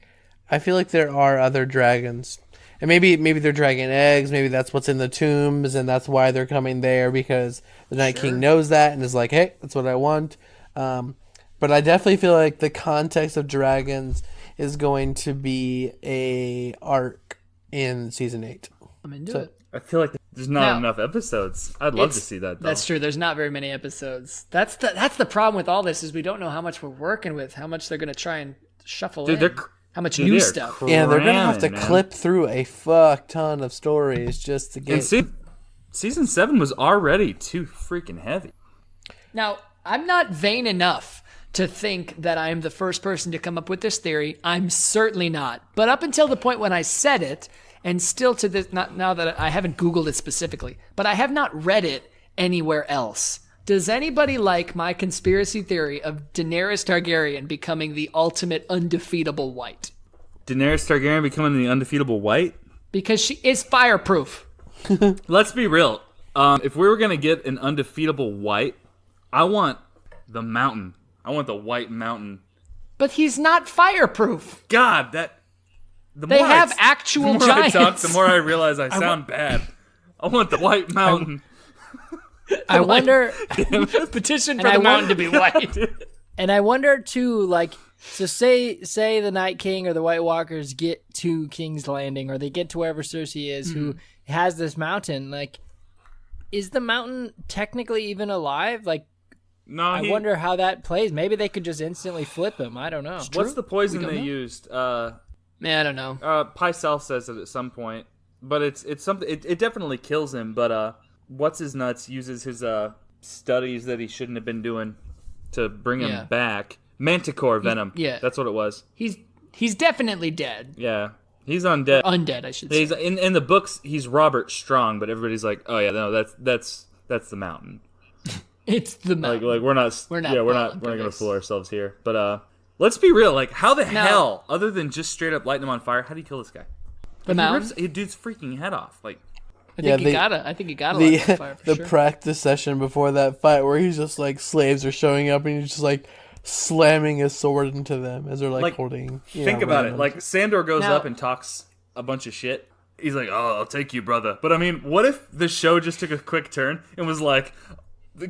there are other dragons, and maybe they're dragon eggs. Maybe that's what's in the tombs, and that's why they're coming there, because the Night King knows that and is like, hey, that's what I want. But I definitely feel like the context of dragons is going to be a arc in season 8. I'm into it. I feel like there's not enough episodes. I'd love to see that, though. That's true. There's not very many episodes. That's the problem with all this is we don't know how much we're working with, how much they're going to try and shuffle in. How much new stuff. Yeah, they're going to have to man. clip through a fuck ton of stories just to get... And season 7 was already too freaking heavy. Now, I'm not vain enough to think that I'm the first person to come up with this theory. I'm certainly not. But up until the point when I said it, and still to this, not now that I haven't Googled it specifically, but I have not read it anywhere else. Does anybody like my conspiracy theory of Daenerys Targaryen becoming the ultimate undefeatable white? Daenerys Targaryen becoming the undefeatable white? Because she is fireproof. Let's be real. If we were gonna get an undefeatable white, I want the mountain. I want the white mountain. But he's not fireproof. God, that. They have actual the more giants. I talk, the more I realize I sound bad. I want the white mountain. I wonder. Petition for the mountain to be white. And I wonder too, like, so say the Night King or the White Walkers get to King's Landing, or they get to wherever Cersei is, who has this mountain. Like, is the mountain technically even alive? Like, No, I wonder how that plays. Maybe they could just instantly flip him. I don't know. What's the poison they used? Man, I don't know. Pycelle says it at some point, but it's something. It definitely kills him. But what's his nuts uses his studies that he shouldn't have been doing to bring him back. Manticore venom. That's what it was. He's definitely dead. Yeah, he's undead. Undead, I should say. He's in the books. He's Robert Strong, but everybody's like, oh yeah, no, that's the mountain. It's the mountain. Like we're not gonna fool ourselves here. But let's be real. Like, how the hell, other than just straight up lighting him on fire, how do you kill this guy? The mountain? He rips dude's freaking head off. Like, I think he got a light on fire for the sure. practice session before that fight where he's just like slaves are showing up and he's just like slamming his sword into them as they're like holding. Think about it. Like, Sandor goes up and talks a bunch of shit. He's like, "Oh, I'll take you, brother." But I mean, what if the show just took a quick turn and was like,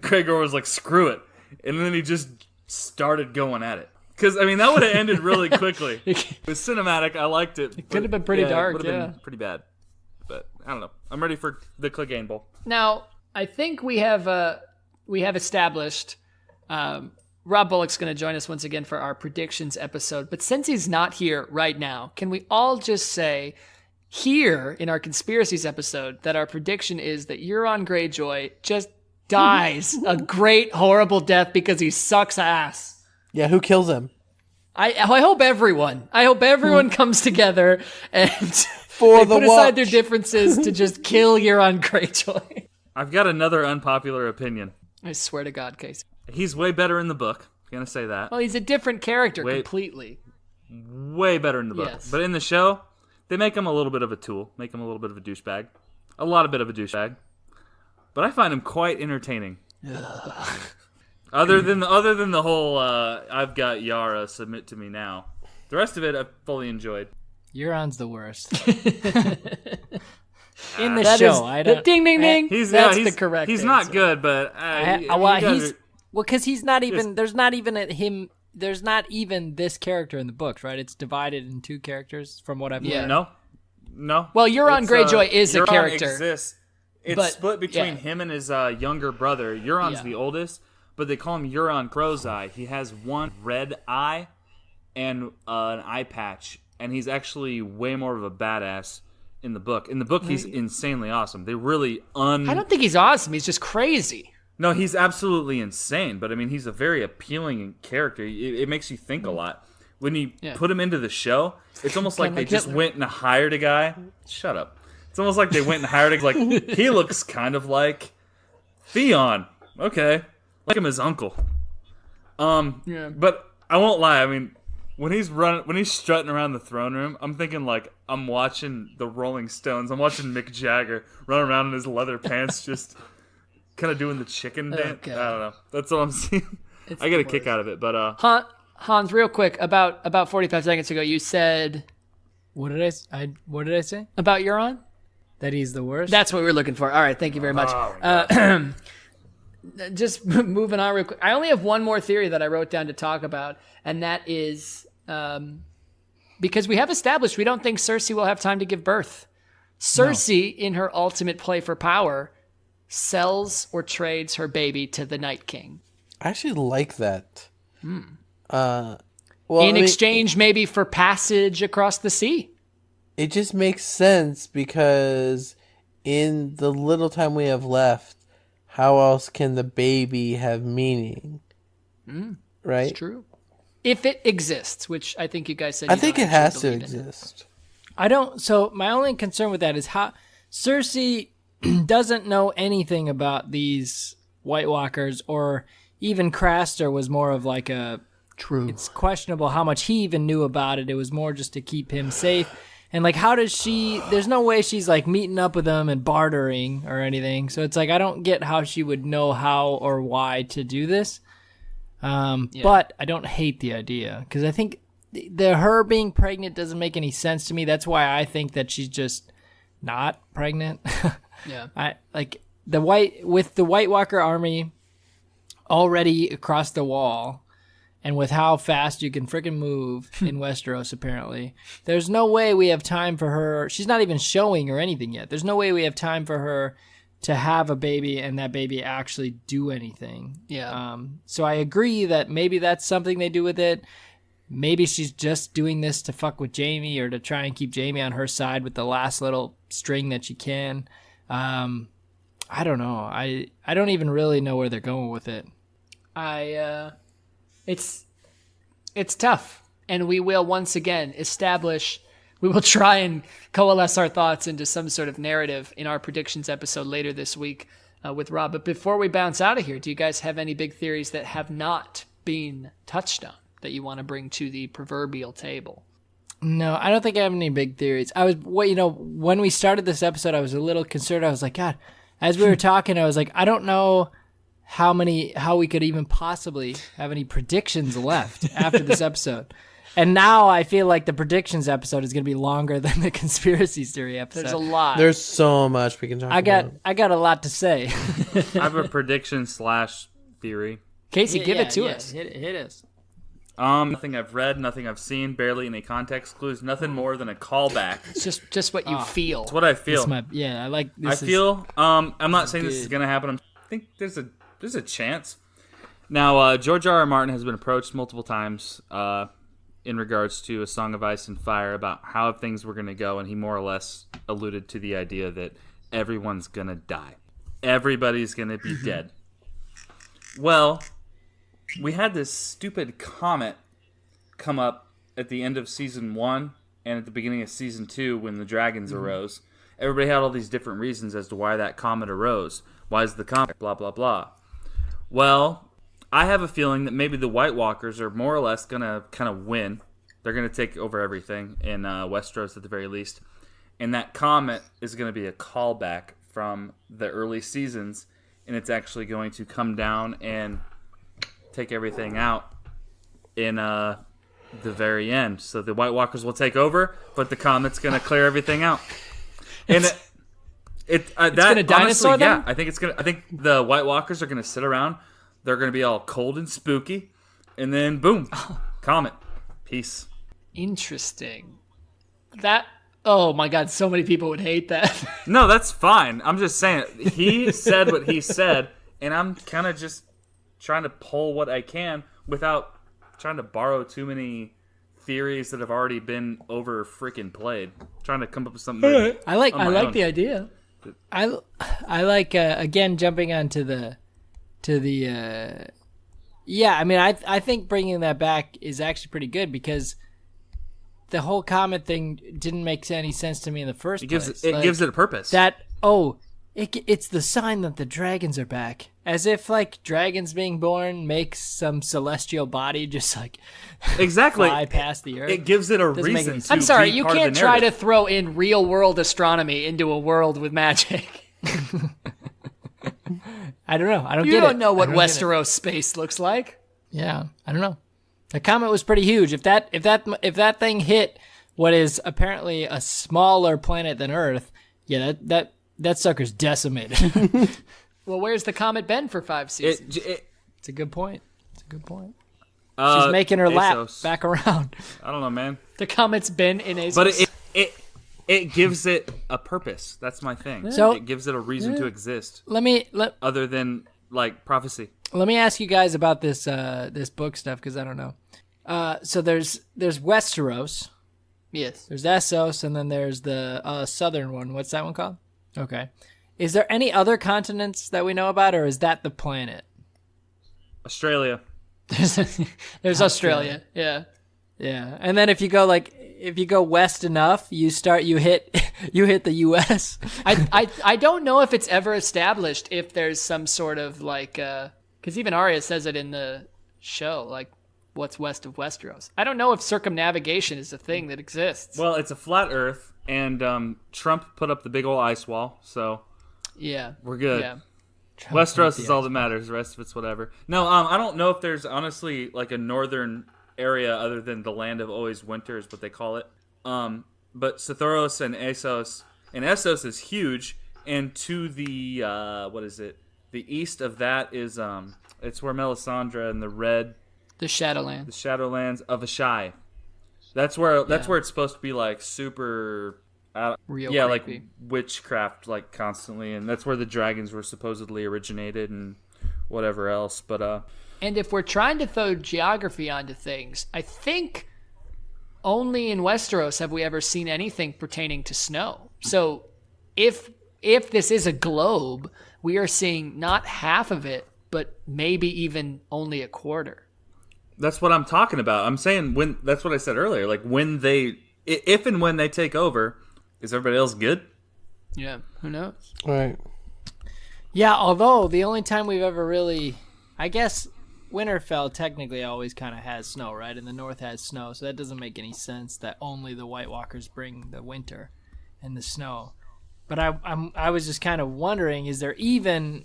Gregor was like, "Screw it," and then he just started going at it? Because I mean, that would have ended really quickly. It was cinematic. I liked it. It could have been pretty dark. It would have been pretty bad. But I don't know. I'm ready for the Clegane Bowl. Now, I think we have established. Rob Bullock's going to join us once again for our predictions episode. But since he's not here right now, can we all just say here in our conspiracies episode that our prediction is that Euron Greyjoy just dies a great, horrible death because he sucks ass? Yeah, who kills him? I hope everyone. I hope everyone comes together and For they put aside their differences to just kill Euron Greyjoy. I've got another unpopular opinion. I swear to God, Casey. He's way better in the book. I'm gonna say that. Well, he's a different character completely. Way better in the book. Yes. But in the show, they make him a little bit of a tool. Make him a little bit of a douchebag. A bit of a douchebag. But I find him quite entertaining. Other than the whole I've got Yara, submit to me now. The rest of it I've fully enjoyed. Euron's the worst. In the show, I don't. Ding, ding, ding. That's the correct. He's answer. not good, but because he's not even. There's not even him. There's not even this character in the books, right? It's divided in two characters, from what I've learned. No. Well, Euron Greyjoy is a Euron character. Exists. It's split between him and his younger brother. Euron's the oldest, but they call him Euron Crow's Eye. He has one red eye and an eye patch, and he's actually way more of a badass in the book. In the book, he's insanely awesome. They really I don't think he's awesome. He's just crazy. No, he's absolutely insane, but I mean, he's a very appealing character. It makes you think a lot. When you put him into the show, it's almost like they just went and hired a guy. Shut up. It's almost like they went and hired a like he looks kind of like Theon. Okay. Like him as uncle. But I won't lie, I mean, when he's strutting around the throne room, I'm thinking like I'm watching the Rolling Stones. I'm watching Mick Jagger run around in his leather pants just kind of doing the chicken dance. I don't know. That's what I'm seeing. I get a kick out of it, but Hans, real quick, about 45 seconds ago, you said What did I say? about Euron? That he's the worst? That's what we were looking for. All right, thank you very much. Just moving on real quick. I only have one more theory that I wrote down to talk about, and that is because we have established we don't think Cersei will have time to give birth. Cersei, in her ultimate play for power, sells or trades her baby to the Night King. I actually like that. In exchange, maybe for passage across the sea. It just makes sense because in the little time we have left, how else can the baby have meaning? Right? It's true. If it exists, which I think you guys said. I think it has to exist. I don't. So my only concern with that is how Cersei doesn't know anything about these White Walkers, or even Craster was more of like a. True. It's questionable how much he even knew about it. It was more just to keep him safe. And like, how does she? There's no way she's like meeting up with them and bartering or anything. So it's like I don't get how she would know how or why to do this. But I don't hate the idea because I think her being pregnant doesn't make any sense to me. That's why I think that she's just not pregnant. Yeah. I like the White Walker army already across the wall, and with how fast you can freaking move in Westeros, apparently, there's no way we have time for her. She's not even showing or anything yet. There's no way we have time for her to have a baby and that baby actually do anything. Yeah. So I agree that maybe that's something they do with it. Maybe she's just doing this to fuck with Jaime or to try and keep Jaime on her side with the last little string that she can. I don't know. I don't even really know where they're going with it. It's tough, and we will once again we will try and coalesce our thoughts into some sort of narrative in our predictions episode later this week with Rob. But before we bounce out of here, do you guys have any big theories that have not been touched on that you want to bring to the proverbial table? No, I don't think I have any big theories. When we started this episode, I was a little concerned. I was like, God, as we were talking, I was like, I don't know how we could even possibly have any predictions left after this episode. And now I feel like the predictions episode is going to be longer than the conspiracy theory episode. There's a lot. There's so much we can talk about. I got a lot to say. I have a prediction / theory. Casey, give it to us. Hit us. Nothing I've read, nothing I've seen, barely any context clues, nothing more than a callback. It's just what you feel. It's what I feel. I like this. I'm not saying this is going to happen. I think there's a chance. Now, George R. R. Martin has been approached multiple times in regards to A Song of Ice and Fire about how things were going to go, and he more or less alluded to the idea that everyone's going to die. Everybody's going to be dead. Well, we had this stupid comet come up at the end of season 1 and at the beginning of season 2 when the dragons arose. Everybody had all these different reasons as to why that comet arose. Why is the comet? Blah, blah, blah. Well, I have a feeling that maybe the White Walkers are more or less going to kind of win. They're going to take over everything in Westeros at the very least. And that comet is going to be a callback from the early seasons, and it's actually going to come down and take everything out in the very end. So the White Walkers will take over, but the comet's going to clear everything out. And it's going to dinosaur them? Yeah, I think the White Walkers are going to sit around. They're going to be all cold and spooky, and then boom, comet, peace. Interesting. Oh my God, so many people would hate that. No, that's fine. I'm just saying he said what he said, and I'm kind of just trying to pull what I can without trying to borrow too many theories that have already been over freaking played. Trying to come up with something. I like the idea. I like again jumping onto the yeah. I mean, I think bringing that back is actually pretty good because the whole comet thing didn't make any sense to me in the first place. It gives it a purpose. It's the sign that the dragons are back. As if, like, dragons being born makes some celestial body just, like, exactly fly past the earth. It gives it a reason to I'm sorry, be you part can't of the try to narrative. throw in real-world astronomy into a world with magic. I don't know. I don't get it. You don't know what I don't get Westeros space looks like. it. Yeah, I don't know. The comet was pretty huge. If that thing hit what is apparently a smaller planet than Earth, yeah, that sucker's decimated. Well, where's the comet been for 5 seasons? It's a good point. She's making her lap ASOS. back around. I don't know, man. The comet's been in Azos. But it gives it a purpose. That's my thing. So- it gives it a reason to exist, Let other than like prophecy. me ask you guys about this this book stuff because I don't know. So there's Westeros, yes. there's Essos, and then there's the southern one. What's that one called? Okay. Is there any other continents that we know about, or is that the planet? Australia. There's Australia. Yeah. Yeah. And then if you go west enough, you hit the US. I don't know if it's ever established if there's some sort of like because even Arya says it in the show, like what's west of Westeros. I don't know if circumnavigation is a thing that exists. Well, it's a flat Earth, and Trump put up the big old ice wall, so yeah, we're good. Yeah. Westeros is all that matters. The rest of it's whatever. No, I don't know if there's honestly like a northern area other than the land of always winter is what they call it. But Sothoros and Essos is huge, and to the what is it? The east of that is it's where Melisandre and the Shadowlands of Ashai. That's where it's supposed to be like super real yeah, creepy. like witchcraft like constantly, and that's where the dragons were supposedly originated and whatever else. But and if we're trying to throw geography onto things, I think only in Westeros have we ever seen anything pertaining to snow. So if this is a globe, we are seeing not half of it, but maybe even only a quarter. that's what I'm talking about. I'm saying that's what I said earlier. Like if and when they take over, is everybody else good? Yeah, who knows? All right. Yeah, although the only time we've ever really, I guess Winterfell technically always kind of has snow, right? And the north has snow, so that doesn't make any sense that only the White Walkers bring the winter and the snow. But I was just kind of wondering, is that even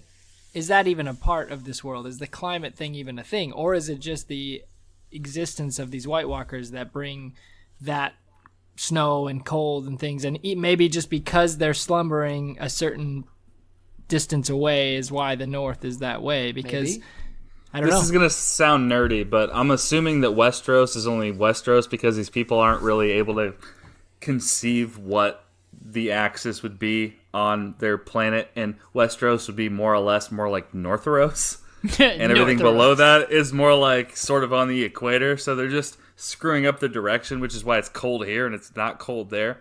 a part of this world? Is the climate thing even a thing? Or is it just the existence of these White Walkers that bring that snow and cold and things, and maybe just because they're slumbering a certain distance away is why the north is that way, because Maybe. I don't know. This is going to sound nerdy, but I'm assuming that Westeros is only Westeros because these people aren't really able to conceive what the axis would be on their planet, and Westeros would be more like Northeros, and everything below that is more like sort of on the equator, so they're just screwing up the direction, which is why it's cold here and it's not cold there.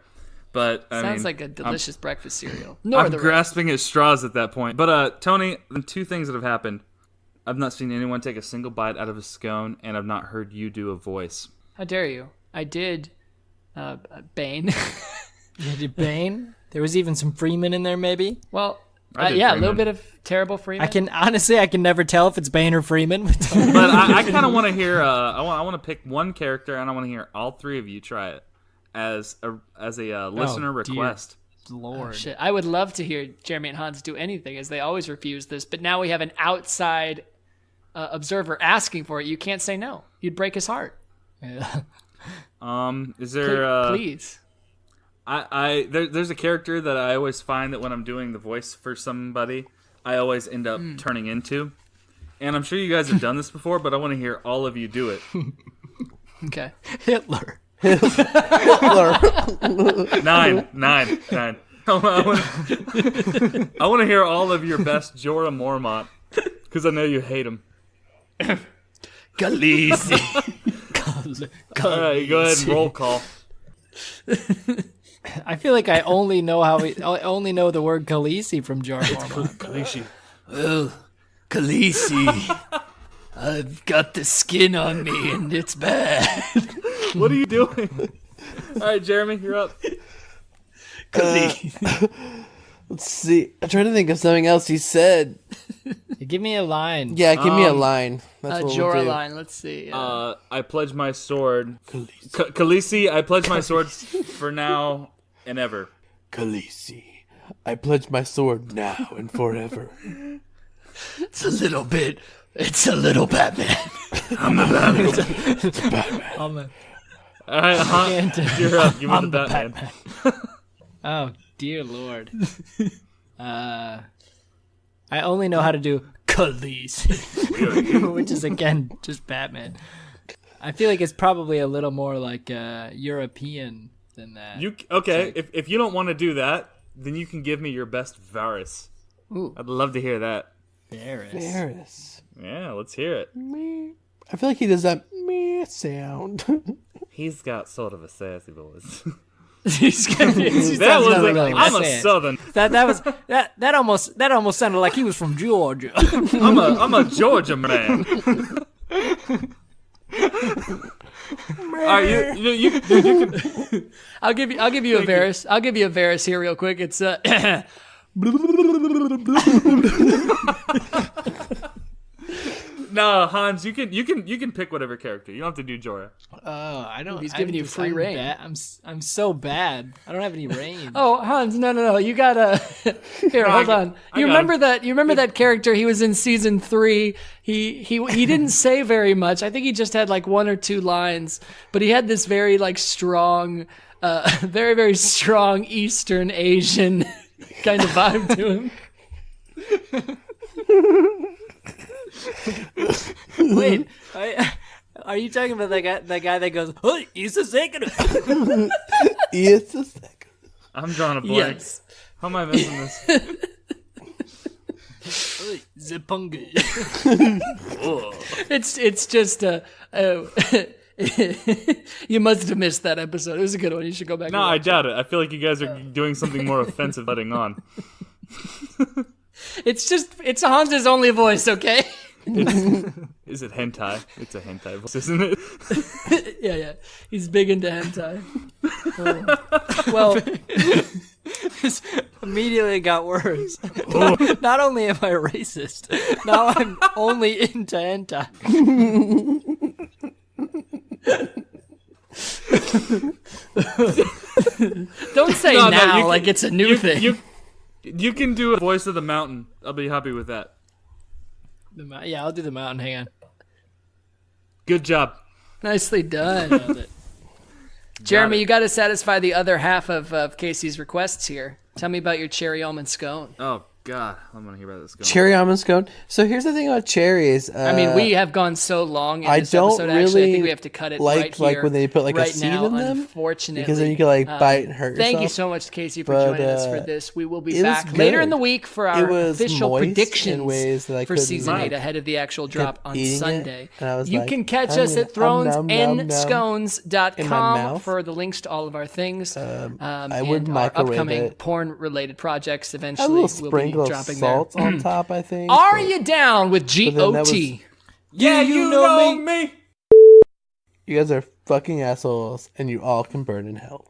But Sounds like a delicious breakfast cereal. I'm grasping at straws at that point. But Tony, the two things that have happened: I've not seen anyone take a single bite out of a scone, and I've not heard you do a voice. How dare you? I did Bane. You did Bane? There was even some Freeman in there, maybe? Well, I did yeah, a Freeman. little bit of terrible Freeman. I can never tell if it's Bane or Freeman. But I kind of want to hear. I want to pick one character, and I want to hear all three of you try it as a listener request. Lord. Shit, I would love to hear Jeremy and Hans do anything, as they always refuse this. But now we have an outside observer asking for it. You can't say no. You'd break his heart. Is there? Please. There's a character that I always find that when I'm doing the voice for somebody, I always end up turning into. And I'm sure you guys have done this before, but I want to hear all of you do it. Okay. Hitler. Nine. I want to hear all of your best Jorah Mormont, because I know you hate him. Khaleesi. All right, go ahead and roll call. I feel like I only know the word Khaleesi from Jorah Mormont. Khaleesi. Well, Khaleesi, I've got the skin on me and it's bad. What are you doing? All right, Jeremy, you're up. Khaleesi. Let's see. I'm trying to think of something else he said. Give me a line. Yeah, give me a line. That's what Jorah we'll do. line, let's see. I pledge my sword. Khaleesi, I pledge my sword for now and ever. Khaleesi, I pledge my sword now and forever. It's a little Batman. I'm the Batman. All right, you're up. Give me the Batman. Oh, dear Lord. I only know how to do Khaleesi, which is, again, just Batman. I feel like it's probably a little more like European than that. Okay, if you don't want to do that, then you can give me your best Varys. Ooh. I'd love to hear that. Varys. Yeah, let's hear it. Me. I feel like he does that meh sound. He's got sort of a sassy voice. That was really I'm a say it. Southern. That almost sounded like he was from Georgia. I'm a Georgia man. All right, you can. I'll give you a Varys. I'll give you a Varys here real quick. It's No, Hans, you can pick whatever character. You don't have to do Jorah. Oh, I don't. He's giving you free reign. I'm so bad. I don't have any reign. Oh, Hans, no. You gotta. Here, hold on. You remember that character? He was in season 3. He didn't say very much. I think he just had like 1 or 2 lines, but he had this very like strong, very very strong Eastern Asian kind of vibe to him. Wait, are you talking about that guy that goes, "Oh, he's a second"? It's a second. I'm drawing a blank. Yes. How am I missing this? Zipunga. It's just you must have missed that episode. It was a good one. You should go back. No, I doubt it. I feel like you guys are doing something more offensive letting on. It's Hans's only voice, okay? Is it hentai? It's a hentai voice, isn't it? Yeah. He's big into hentai. Well, This immediately got worse. Not only am I racist, now I'm only into hentai. don't say now like it's a new thing. You can do a voice of the mountain. I'll be happy with that. Yeah, I'll do the mountain. Hang on. Good job. Nicely done. Jeremy, you got to satisfy the other half of Casey's requests here. Tell me about your cherry almond scone. Oh, God. I'm going to hear about this. Cherry almond scone. So here's the thing about cherries. I mean, we have gone so long in this don't episode. Actually, I really think we have to cut it like right here, when they put like right a seed now, in them, unfortunately. because then you can like bite and hurt yourself. Thank you so much, Casey, for But, joining us for this. We will be it was back later good. in the week for It our was official moist in predictions ways that I for couldn't season eat. 8 ahead of the actual drop on eating it, Sunday. and I was You like, can catch I'm us gonna- at thrones nom, and nom, in my scones.com mouth. for the links to all of our things. I would and our microwave upcoming it. porn-related projects A eventually little will be sprinkle of dropping salt there. on top, I think. Are but you down with then that was- GOT? Yeah, you know me. You guys are fucking assholes, and you all can burn in hell.